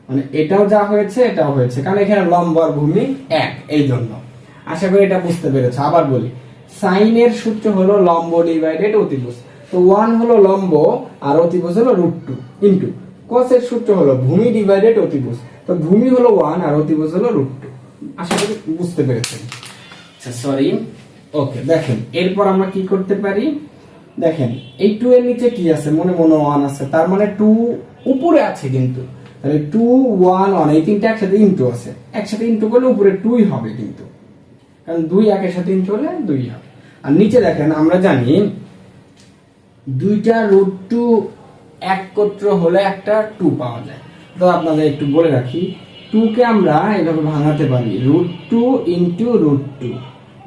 মানে এটাও যা হয়েছে এটাও হয়েছে, কারণ এখানে লম্ব আর ভূমি এক, এই জন্য। আশা করি এটা বুঝতে পেরেছো। আবার বলি, সাইনের সূত্র হলো লম্ব ডিভাইডেড অতিভুজ। তো 1 হলো লম্ব আর অতিভুজ হলো √2 ইনটু cos এর সূত্র হলো ভূমি ডিভাইডেড অতিভুজ। তো ভূমি হলো 1 আর অতিভুজ হলো √2। আশা করি বুঝতে পেরেছেন। আচ্ছা সরি, ওকে। দেখেন এরপর আমরা কি করতে পারি, দেখেন এই 2 এর নিচে কি আছে? মনে মনে 1 আছে, তার মানে 2 উপরে আছে কিন্তু। তাহলে 2 1 1 এই তিনটা একসাথে ইনটু আছে, একসাথে ইনটু করলে উপরে 2ই হবে কিন্তু, কারণ 2 একের সাথে ইনটু হলে 2ই হবে। আর নিচে দেখেন আমরা জানি দুইটা √2 একত্র হলে একটা 2 পাওয়া যায়। তো আপনাদের একটু বলে রাখি, 2 কে আমরা এভাবে ভাঙাতে পারি √2 ইনটু √2।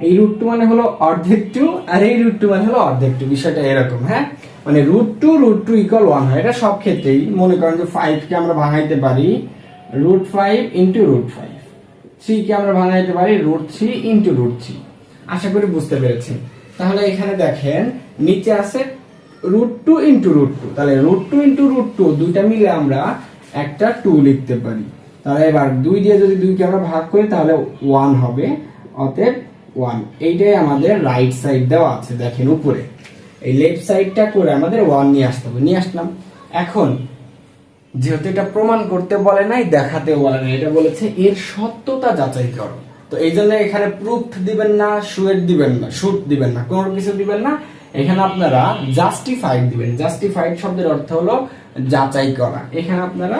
এই √2 মানে হলো অর্ধেক 2 আর এই √2 মানে হলো অর্ধেক 2। বিষয়টা এরকম, হ্যাঁ, মানে √2 ইকুয়াল 1 হয়। এটা সব ক্ষেত্রেই মনে করেন যে 5 কে আমরা ভাঙাইতে পারি √5 ইনটু √5, 3 কে আমরা ভাঙাইতে পারি √3 ইনটু √3। আশা করি বুঝতে পেরেছেন। তাহলে এখানে দেখেন নিচে আছে √2 ইনটু √2, তাহলে √2 ইনটু √2 দুইটা মিলে আমরা একটা 2 লিখতে পারি। তাহলে এবার 2 দিয়ে যদি 2 কে আমরা ভাগ করি তাহলে 1 হবে, অতএব 1। এইটাই আমাদের রাইট সাইড দেওয়া আছে। দেখেন উপরে এই লেফট সাইডটা করে আমাদের 1 নিয়ে আসতে হবে, নিয়ে আসলাম। এখন যেহেতু এটা প্রমাণ করতে বলে নাই, দেখাতে বলে নাই, এটা বলেছে এর সত্যতা যাচাই করো। তো এই জন্য এখানে প্রুফ দিবেন না, শুট দিবেন না, কোনো কিছু দিবেন না। এখানে আপনারা জাস্টিফাইড দিবেন। জাস্টিফাইড শব্দের অর্থ হলো যাচাই করা। এখানে আপনারা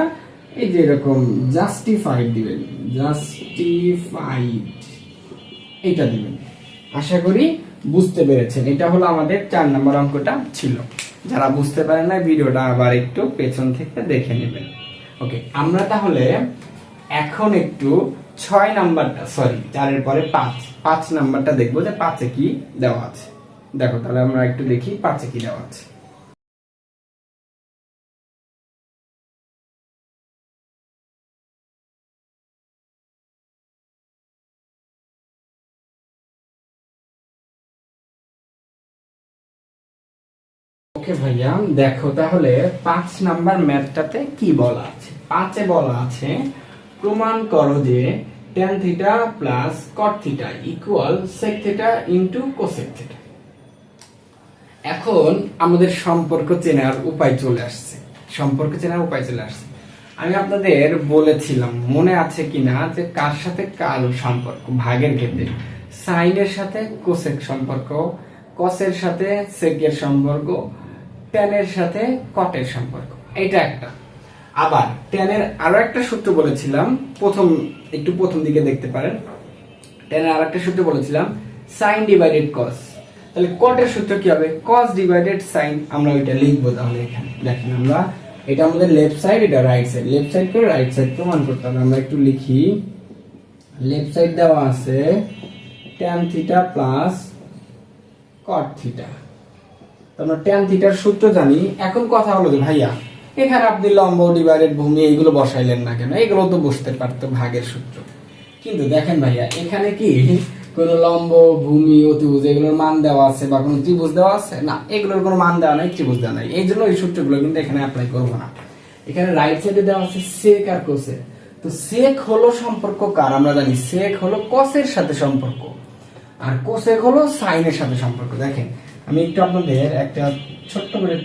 এই যে এরকম জাস্টিফাইড দিবেন, জাস্টিফাইড এটা দিবেন। আশা করি বুঝতে পেরেছেন। এটা হলো আমাদের 4 নম্বর অঙ্কটা ছিল। যারা বুঝতে পারেন না ভিডিওটা আবার একটু পেছন থেকে দেখে নেবেন। ওকে, আমরা তাহলে এখন একটু 6 নাম্বারটা, সরি 4 এর পরে 5 নাম্বারটা দেখবো যে 5 এ কি দেওয়া আছে। দেখো তাহলে আমরা একটু দেখি 5 এ কি দেওয়া আছে। ওকে ভাইয়া, দেখো তাহলে 5 নাম্বার ম্যাথটাতে কি বলা আছে। 5-এ বলা আছে প্রমাণ করো যে tan theta plus cot theta equal sec theta into cosec theta. এখন আমাদের সম্পর্ক চেনার উপায় চলে আসছে। আমি আপনাদের বলেছিলাম, মনে আছে কিনা, যে কার সাথে কার সম্পর্ক ভাগের ক্ষেত্রে সাইনের সাথে কোসেক সম্পর্ক, কসের সাথে সেকের সম্পর্ক, ট্যানের সাথে কটের সম্পর্ক, এটা একটা। আবার ট্যানের আরো একটা সূত্র বলেছিলাম, প্রথম দিকে দেখতে পারেন। ট্যানের আরো একটা সূত্র বলেছিলাম সাইন ডিভাইডেড কস। তাহলে কটের সূত্র কি হবে? কস ডিভাইডেড সাইন। আমরা ওইটা লিখবো। তাহলে এখানে দেখেন, আমরা এটা আমাদের লেফট সাইড, এটা রাইট সাইড, লেফট সাইড করে রাইট সাইড প্রমাণ করতে হবে। আমরা একটু লিখি, লেফট সাইড দেওয়া আছে tan theta plus cot theta. আমরা tan থিটার সূত্র জানি। এখন কথা হলো যে ভাইয়া এখানে আপনি লম্ব ডিভাইডেড ভূমি এইগুলো বসাইলেন না কেন? এগুলো তো বসতে পারতো ভাগের সূত্র। কিন্তু দেখেন ভাইয়া, এখানে কি কোন লম্ব, ভূমি, অতিভুজ এগুলোর মান দেওয়া আছে বা কোন ত্রিভুজ দেওয়া আছে? না, এগুলোর কোনো মান দেওয়া নাই, ত্রিভুজ দেওয়া নাই। এই জন্য এই সূত্রগুলো কিন্তু এখানে অ্যাপ্লাই করবো না। এখানে রাইট সাইডে দেওয়া আছে সেক আর কোসেক। তো সেক হলো সম্পর্ক কার? আমরা জানি সেক হলো কসের সাথে সম্পর্ক, আর কোসেক হলো সাইনের সাথে সম্পর্ক। দেখেন, আমি একটু আপনাদের একটা ছোট্ট করে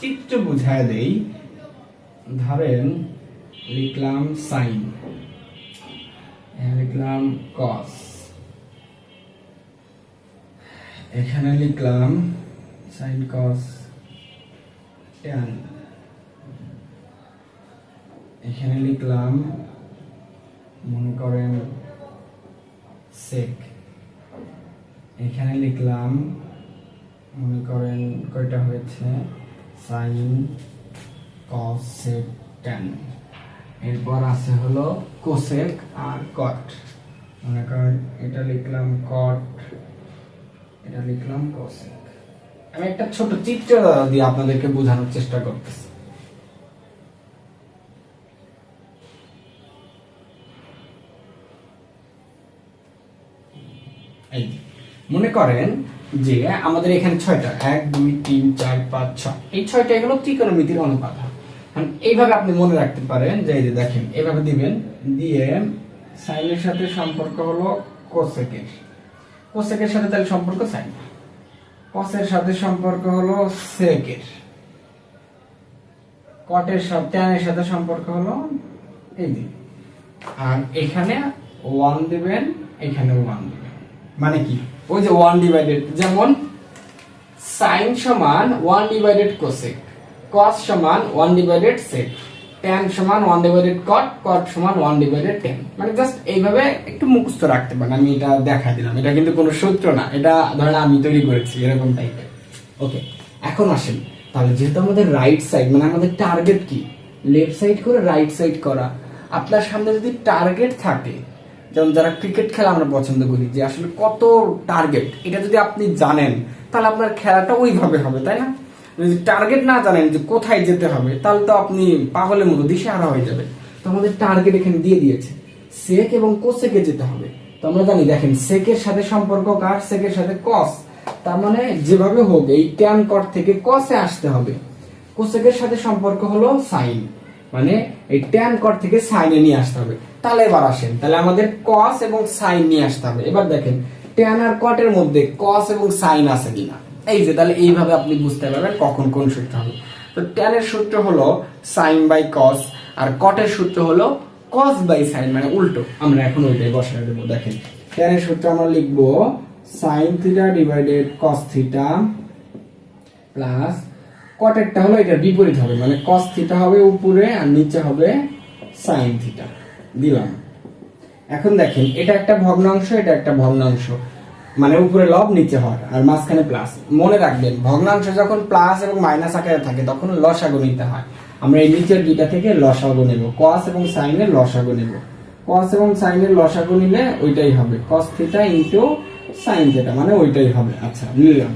চিত্র বুঝায় দেই। ধরেন লিখলাম সাইন, লিখলাম কস, এখানে লিখলাম সাইন কস ট্যান, এখানে লিখলাম মনে করেন সেক, এখানে লিখলাম মনে করেন কয়টা হয়েছে সাইন কস সেক ট্যান। এরপর আছে হলো কোসেক আর কট। মনে করেন এটা লিখলাম কট, এটা লিখলাম কোসেক। আমি একটা ছোট চিত্র দিয়ে আপনাদেরকে বোঝানোর চেষ্টা করতেছি। এই মনে করেন যে আমাদের এখানে 6টা, 1 2 3 4 5 6, এই 6টা এগুলো ত্রিকোণমিতির অনুপাত। এইভাবে আপনি মনে রাখতে পারেন যে এই যে দেখেন, এভাবে দিবেন, দিয়ে সাইনের সাথে সম্পর্ক হলো কোসেকের, কোসেকের সাথে তাহলে সম্পর্ক সাইন, কসের সাথে সম্পর্ক হলো সেকের, কটের সাথে ট্যানের সাথে সম্পর্ক হলো এই যে, আর এখানে 1 দিবেন, এখানে 1 দিবেন। মানে কি, ওই যে 1 ডিভাইডেড, যেমন সাইন সমান 1 ডিভাইডেড কোসেক, cos সমান 1 ডিভাইডেড sec, tan সমান 1 ডিভাইডেড cot, cot সমান 1 ডিভাইডেড tan। মানে জাস্ট এইভাবে একটু মুখস্থ রাখতে পারেন। আমি এটা দেখা দিলাম, এটা কিন্তু কোনো সূত্র না, এটা ধরেন আমি তৈরি করেছি এরকম টাইপের। ওকে, এখন আসেন, তাহলে যেহেতু আমাদের রাইট সাইড, মানে আমাদের টার্গেট কি লেফট সাইড করে রাইট সাইড করা। আপনার সামনে যদি টার্গেট থাকে, যেমন যারা ক্রিকেট খেলা আমরা পছন্দ করি, যে আসলে কত টার্গেট, এটা যদি আপনি জানেন তাহলে আপনার খেলাটা ওইভাবে হবে, তাই না? যদি টার্গেট না জানেন যে কোথায় যেতে হবে, তাহলে তো আপনি পাগলের মতো দিশেহারা হয়ে যাবেন। তো আমাদের টার্গেট এখানে দিয়ে দিয়েছে, সেক এবং কোসেকে যেতে হবে। তো আমরা জানি, দেখেন সেকের সাথে সম্পর্ক কার? সেকের সাথে কস। তার মানে যেভাবে হোক এই ট্যান কট থেকে কসে আসতে হবে। কোসেকের সাথে সম্পর্ক হলো সাইন, মানে এই ট্যান কট থেকে সাইনে নিয়ে আসতে হবে। তাহলে এবার আসেন, তাহলে আমাদের কস এবং সাইন নিয়ে আসতে হবে। এবার দেখেন ট্যান আর কটের মধ্যে কস এবং সাইন আছে কিনা। এই যে, তাহলে এইভাবে আপনি বুঝতে পারবেন কখন কোন সূত্র হবে। তো ট্যানের সূত্র হলো সাইন বাই কস, আর কটের সূত্র হলো কস বাই সাইন, মানে উল্টো। আমরা এখন ওইটাই বসায় দেবো। দেখেন ট্যানের সূত্র আমরা লিখবো sine theta divided cos theta plus কটেরটা হলো এটার বিপরীত হবে, মানে কস থিটা হবে উপরে আর নিচে হবে সাইন থিটা। দিলাম। এখন দেখেন এটা একটা ভগ্নাংশ, এটা একটা ভগ্নাংশ, মানে উপরে লব নিচে হর আর মাঝখানে প্লাস। মনে রাখবেন ভগ্নাংশ যখন প্লাস এবং মাইনাস আকারে থাকে তখন লসাগু নিতে হয়। আমরা এই নিচের দুইটা থেকে লসাগু নেব, কস এবং সাইনের লসাগু নেব। কস এবং সাইনের লসাগু নিলে ওইটাই হবে cos theta into sine theta, মানে ওইটাই হবে। আচ্ছা, নিলাম।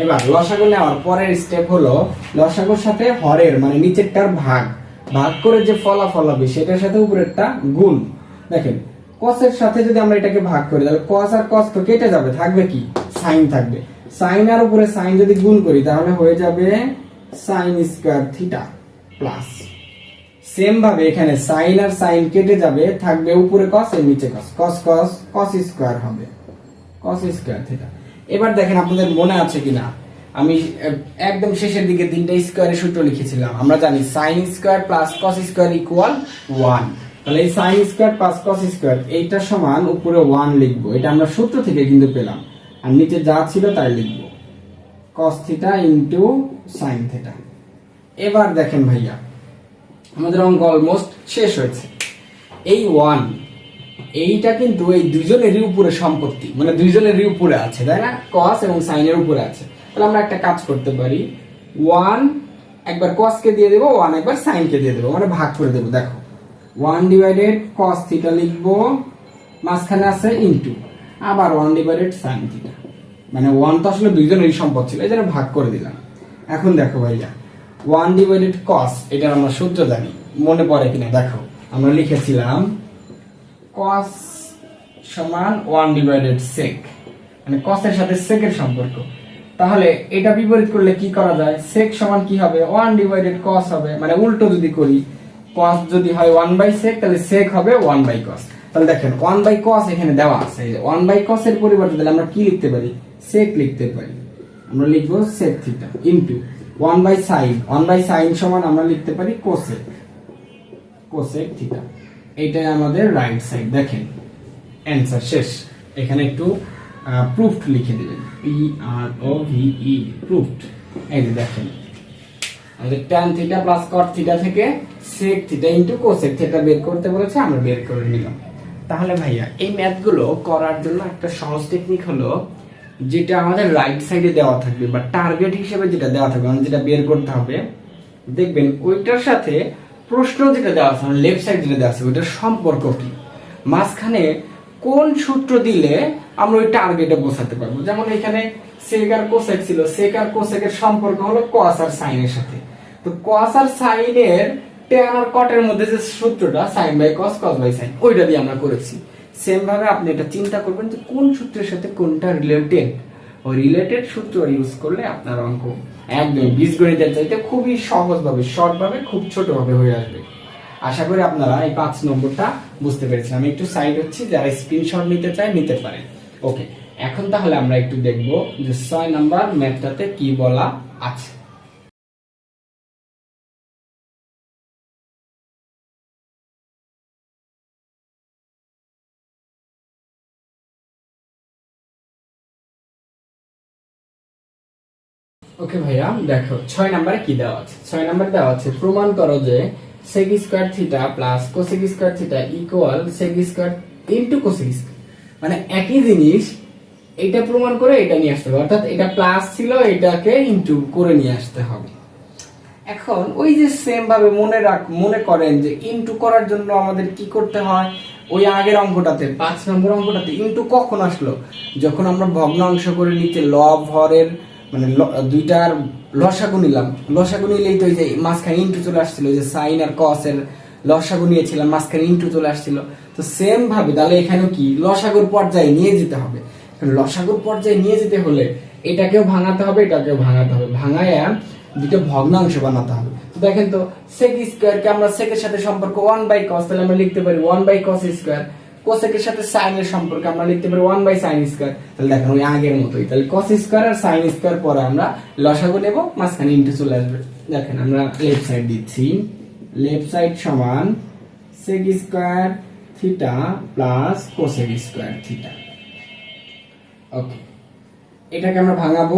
এবার লসাগু নেওয়ার পরের স্টেপ হলো লসাগুর সাথে হরের, মানে নিচেরটার ভাগ করে যে ফলাফল হবে সেটার সাথে উপরেরটা গুণ। দেখেন কসের সাথে যদি আমরা এটাকে ভাগ করি, তাহলে কস আর কস তো কেটে যাবে, থাকবে কি সাইন থাকবে। সাইন আর উপরে সাইন যদি গুণ করি তাহলে হয়ে যাবে sine square theta plus same ভাবে এখানে সাইন আর সাইন কেটে যাবে, থাকবে উপরে কস এর নিচে কস, কস কস কস স্কয়ার হবে, কস স্কয়ার থিটা। এবার দেখেন আপনাদের মনে আছে কিনা, আমি একদম শেষের দিকে তিনটা স্কয়ারের সূত্র লিখেছিলাম। আমরা জানি sine square plus cos square equal 1। তাহলে এই sine square plus cos square এইটা সমান উপরে 1 লিখবো, এটা আমরা সূত্র থেকে কিন্তু পেলাম, আর নিচে যা ছিল তাই লিখবো, cos theta into sine theta. এবার দেখেন ভাইয়া আমাদের অঙ্ক অলমোস্ট শেষ হয়েছে। এই 1 এইটা কিন্তু এই দুইজনেরই উপরে সম্পত্তি, মানে দুইজনেরই উপরে আছে, তাই না? কস এবং সাইনের উপরে আছে। তাহলে আমরা একটা কাজ করতে পারি, 1 একবার কস কে দিয়ে দেবো, 1 একবার সাইন কে দিয়ে দেবো, মানে ভাগ করে দেবো। দেখো 1 ডিভাইডেড কস থিটা লিখবো, মাঝখানে আছে ইনটু, আবার 1 ডিভাইডেড সাইন থিটা, মানে 1 তো আসলে দুইজনেরই সম্পদ ছিল, এই জন্য ভাগ করে দিলাম। এখন দেখো ভাইয়া 1 ডিভাইডেড কস, এটার আমরা সূত্র জানি, মনে পড়ে কিনা দেখো, আমরা লিখেছিলাম cos সমান 1 ডিভাইডেড sec, মানে cos এর সাথে sec এর সম্পর্ক। তাহলে এটা বিপরীত করলে কি করা যায়, sec সমান কি হবে 1 ডিভাইডেড cos হবে, মানে উল্টো যদি করি cos যদি হয় 1/sec তাহলে sec হবে 1/cos। তাহলে দেখেন 1/cos এখানে দেওয়া আছে, 1/cos এর পরিবর্তে তাহলে আমরা কি লিখতে পারি, sec লিখতে পারি। আমরা লিখব sec theta into 1/sin, 1/sin সমান আমরা লিখতে পারি cosec, cosec থিটা। এইটাই আমাদের রাইট সাইড। দেখেন অ্যানসার শেষ। এখানে একটু প্রুফড লিখে দিবেন, PROVE প্রুফড। এই যে দেখেন আমাদের tan theta plus cot theta থেকে sec theta into cosec theta বের করতে বলেছে, আমরা বের করে নিলাম। তাহলে ভাইয়া এই ম্যাথগুলো করার জন্য একটা সহজ টেকনিক হলো, যেটা আমাদের রাইট সাইডে দেওয়া থাকবে বা টার্গেট হিসেবে যেটা দেওয়া থাকবে, মানে যেটা বের করতে হবে, দেখবেন ওইটার সাথে প্রশ্ন যেটা দেওয়া আছে, মানে লেফট সাইড যেটা দেওয়া আছে ওইটার সম্পর্ক কি, মাঝখানে কোন সূত্র দিলে আমরা ওই টার্গেটে বোঝাতে পারবো। যেমন এখানে sec আর cosec ছিল, sec আর cosec এর সম্পর্ক হলো cos আর sin এর সাথে। তো cos আর sin এর tan আর cot এর মধ্যে যে সূত্রটা sin by cos, cos by sin, ওইটা দিয়ে আমরা করেছি। সেম ভাবে আপনি এটা চিন্তা করবেন যে কোন সূত্রের সাথে কোনটা রিলেটেড, ওই রিলেটেড সূত্র ইউজ করলে আপনার অঙ্ক একদম বীজগণিতের চাইতে খুবই সহজভাবে, শর্টভাবে, খুব ছোটভাবে হয়ে আসবে। আশা করি আপনারা এই 5 নম্বরটা বুঝতে পেরেছেন। আমি একটু সাইড হচ্ছি, যারা স্ক্রিনশট নিতে চায় নিতে পারে। ওকে, এখন তাহলে আমরা একটু দেখব যে 6 নাম্বার ম্যাথটাতে কি বলা আছে। ওকে ভাইয়া দেখো 6 নম্বরে কি দেওয়া আছে। 6 নম্বরে দেওয়া আছে প্রমাণ করো যে sec square theta plus cosec square theta equal sec square into cosec square, মানে একই জিনিস, এটা প্রমাণ করে এটা নিয়ে আসতে হবে, অর্থাৎ এটা প্লাস ছিল এটাকে ইনটু করে নিয়ে আসতে হবে। এখন ওই যে সেম ভাবে মনে করেন যে ইনটু করার জন্য আমাদের কি করতে হয়, ওই আগের অঙ্কটাতে 5 নম্বর অঙ্কটাতে ইনটু কখন আসলো, যখন আমরা ভগ্নাংশ করে নিচে লব হরের মানে দুইটার লসাগু নিলাম, লসাগু নিলেই তো ওই যে মাঝখানে ইনটু চলে আসছিল, যে সাইন আর কস এর লসাগু নিয়েছিলাম, মাঝখানে ইনটু চলে আসছিল। তো সেম ভাবে তাহলে এখানেও কি লসাগুর পর্যায়ে নিয়ে যেতে হবে। লসাগুর পর্যায়ে নিয়ে যেতে হলে এটাকেও ভাঙাতে হবে, এটাকেও ভাঙাতে হবে, ভাঙায় দুটো ভগ্নাংশ বানাতে হবে। তো দেখেন তো sec স্কয়ার কে আমরা sec এর সাথে সম্পর্ক 1/cos, তাহলে আমরা লিখতে পারি 1/cos স্কয়ার। cosec এর সাথে sin এর সম্পর্ক আমরা লিখতে পারি 1/sin স্কয়ার। তাহলে দেখেন ওই আগের মতোই, তাহলে cos স্কয়ার আর sin স্কয়ার পরে আমরা লসাগু নেব, মাঝখানে ইনটু চলে আসবে। দেখেন আমরা লেফট সাইড দিচ্ছি, লেফট সাইড সমান sec square theta plus cosec square theta. Okay, এটাকে আমরা ভাঙাবো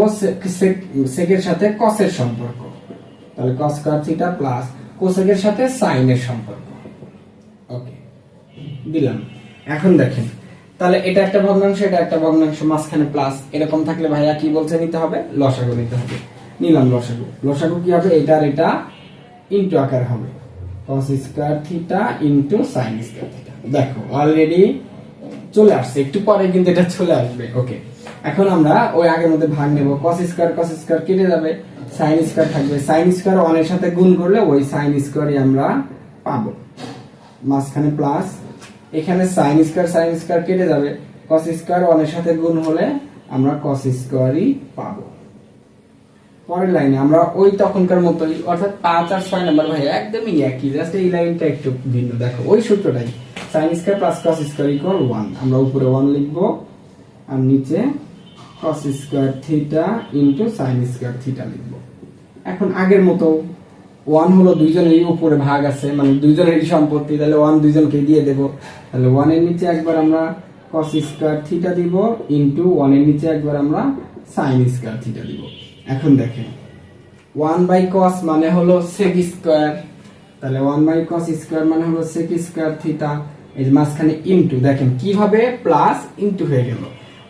sec এর সাথে cos এর সম্পর্ক, তাহলে cos square theta plus cosec এর সাথে sin এর সম্পর্ক। ওকে দিলাম। এখন দেখেন তাহলে এটা একটা ভগ্নাংশ, এটা একটা ভগ্নাংশ, মাঝখানে প্লাস, এরকম থাকলে ভাইয়া কি বলছে নিতে হবে, লসাগু নিতে হবে। নিলাম লসাগু। লসাগু কি হবে, এটা আর এটা ইনটু আকার হবে, cos square theta into sin square theta. দেখো অলরেডি চলে আসছে, একটু পরে কিন্তু এটা চলে আসবে। ওকে, এখন আমরা ওই আগের মধ্যে ভাগ নেব, cos স্কয়ার কেটে যাবে, sin স্কয়ার থাকবে, sin স্কয়ার 1 এর সাথে গুণ করলে ওই sin স্কয়ারই আমরা পাবো, মাঝখানে প্লাস, এখানে sin স্কয়ার কেটে যাবে, cos স্কয়ার 1 এর সাথে গুণ হলে আমরা cos স্কয়ারই পাবো। পরের লাইনে আমরা ওই তখনকার মতোই, অর্থাৎ 5 আর 6 নাম্বার ভাই একদমই একই, জাস্ট এই লাইনটা একটু ভিন্ন। দেখো ওই সূত্রটাই, sin square plus cos square equal 1। আমরা উপরে 1 লিখব আর নিচে cos square theta into sin square theta লিখব। এখন আগের মতো 1 হলো দুইজনেরই উপরে ভাগ আছে, মানে দুইজনেরই সম্পত্তি, তাহলে 1 দুইজনকে দিয়ে দেব। তাহলে 1 এর নিচে একবার আমরা cos স্কয়ার থিটা দিব ইনটু 1 এর নিচে একবার আমরা sin স্কয়ার থিটা দিব। এখন দেখেন 1 বাই cos মানে হলো sec স্কয়ার, তাহলে 1 বাই cos স্কয়ার মানে হলো sec স্কয়ার থিটা, এই যে মাঝখানে ইনটু, দেখেন কিভাবে প্লাস ইনটু হয়ে গেল।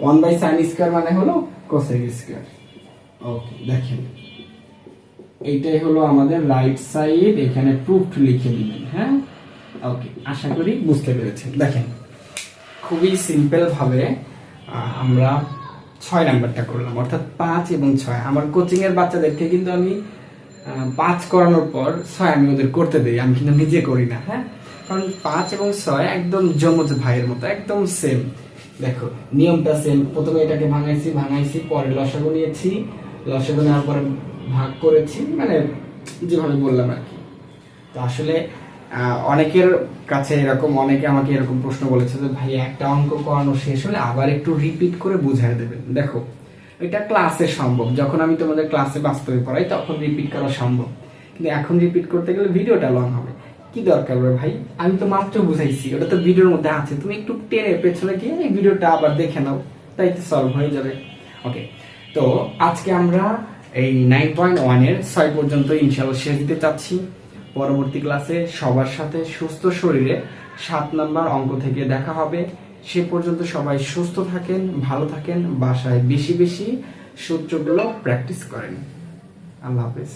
1 বাই sin স্কয়ার মানে হলো cosec স্কয়ার। ওকে, দেখেন এইটাই হলো আমাদের রাইট সাইড, এখানে প্রুফড লিখে দিবেন। হ্যাঁ, ওকে, আশা করি বুঝতে পেরেছেন। দেখেন খুবই সিম্পল ভাবে আমরা 6 নাম্বারটা করলাম, অর্থাৎ 5 এবং 6। আমার কোচিং এর বাচ্চাদেরকে কিন্তু আমি 5 করানোর পর 6 আমি ওদের করতে দেই, আমি কিন্তু নিজে করি না। হ্যাঁ, কারণ 5 এবং 6 একদম যমজ ভাইয়ের মতো, একদম সেম। দেখো নিয়মটা সেম, প্রথমে এটাকে ভাঙাইছি, পরে লসাগু নিয়েছি, লসাগু নেওয়ার পরে ভাগ করেছি, মানে যেভাবে বললাম আর কি। তো আসলে অনেকের কাছে এরকম, অনেকে আমাকে এরকম প্রশ্ন বলেছে যে ভাই একটা অঙ্ক করানো শেষ হলে আবার একটু রিপিট করে বুঝাই দেবেন। দেখো এটা ক্লাসে সম্ভব, যখন আমি তোমাদের ক্লাসে বাস্তবে পড়াই তখন রিপিট করা সম্ভব, কিন্তু এখন রিপিট করতে গেলে ভিডিওটা লং হবে। কি দরকার ভাই, আমি তো মাত্র বুঝাইছি, ওটা তো ভিডিওর মধ্যে আছে, তুমি একটু টেনে পেছনে গিয়ে এই ভিডিওটা আবার দেখে নাও, তাই তো সলভ হয়ে যাবে। ওকে, তো আজকে আমরা এই 9.1 এর 6 পর্যন্ত ইনশাআল্লাহ শেষ দিতে চাচ্ছি। পরবর্তী ক্লাসে সবার সাথে সুস্থ শরীরে 7 নাম্বার অঙ্ক থেকে দেখা হবে। সে পর্যন্ত সবাই সুস্থ থাকেন, ভালো থাকেন, বাসায় বেশি বেশি সূত্রগুলো প্র্যাকটিস করেন। আল্লাহ হাফেজ।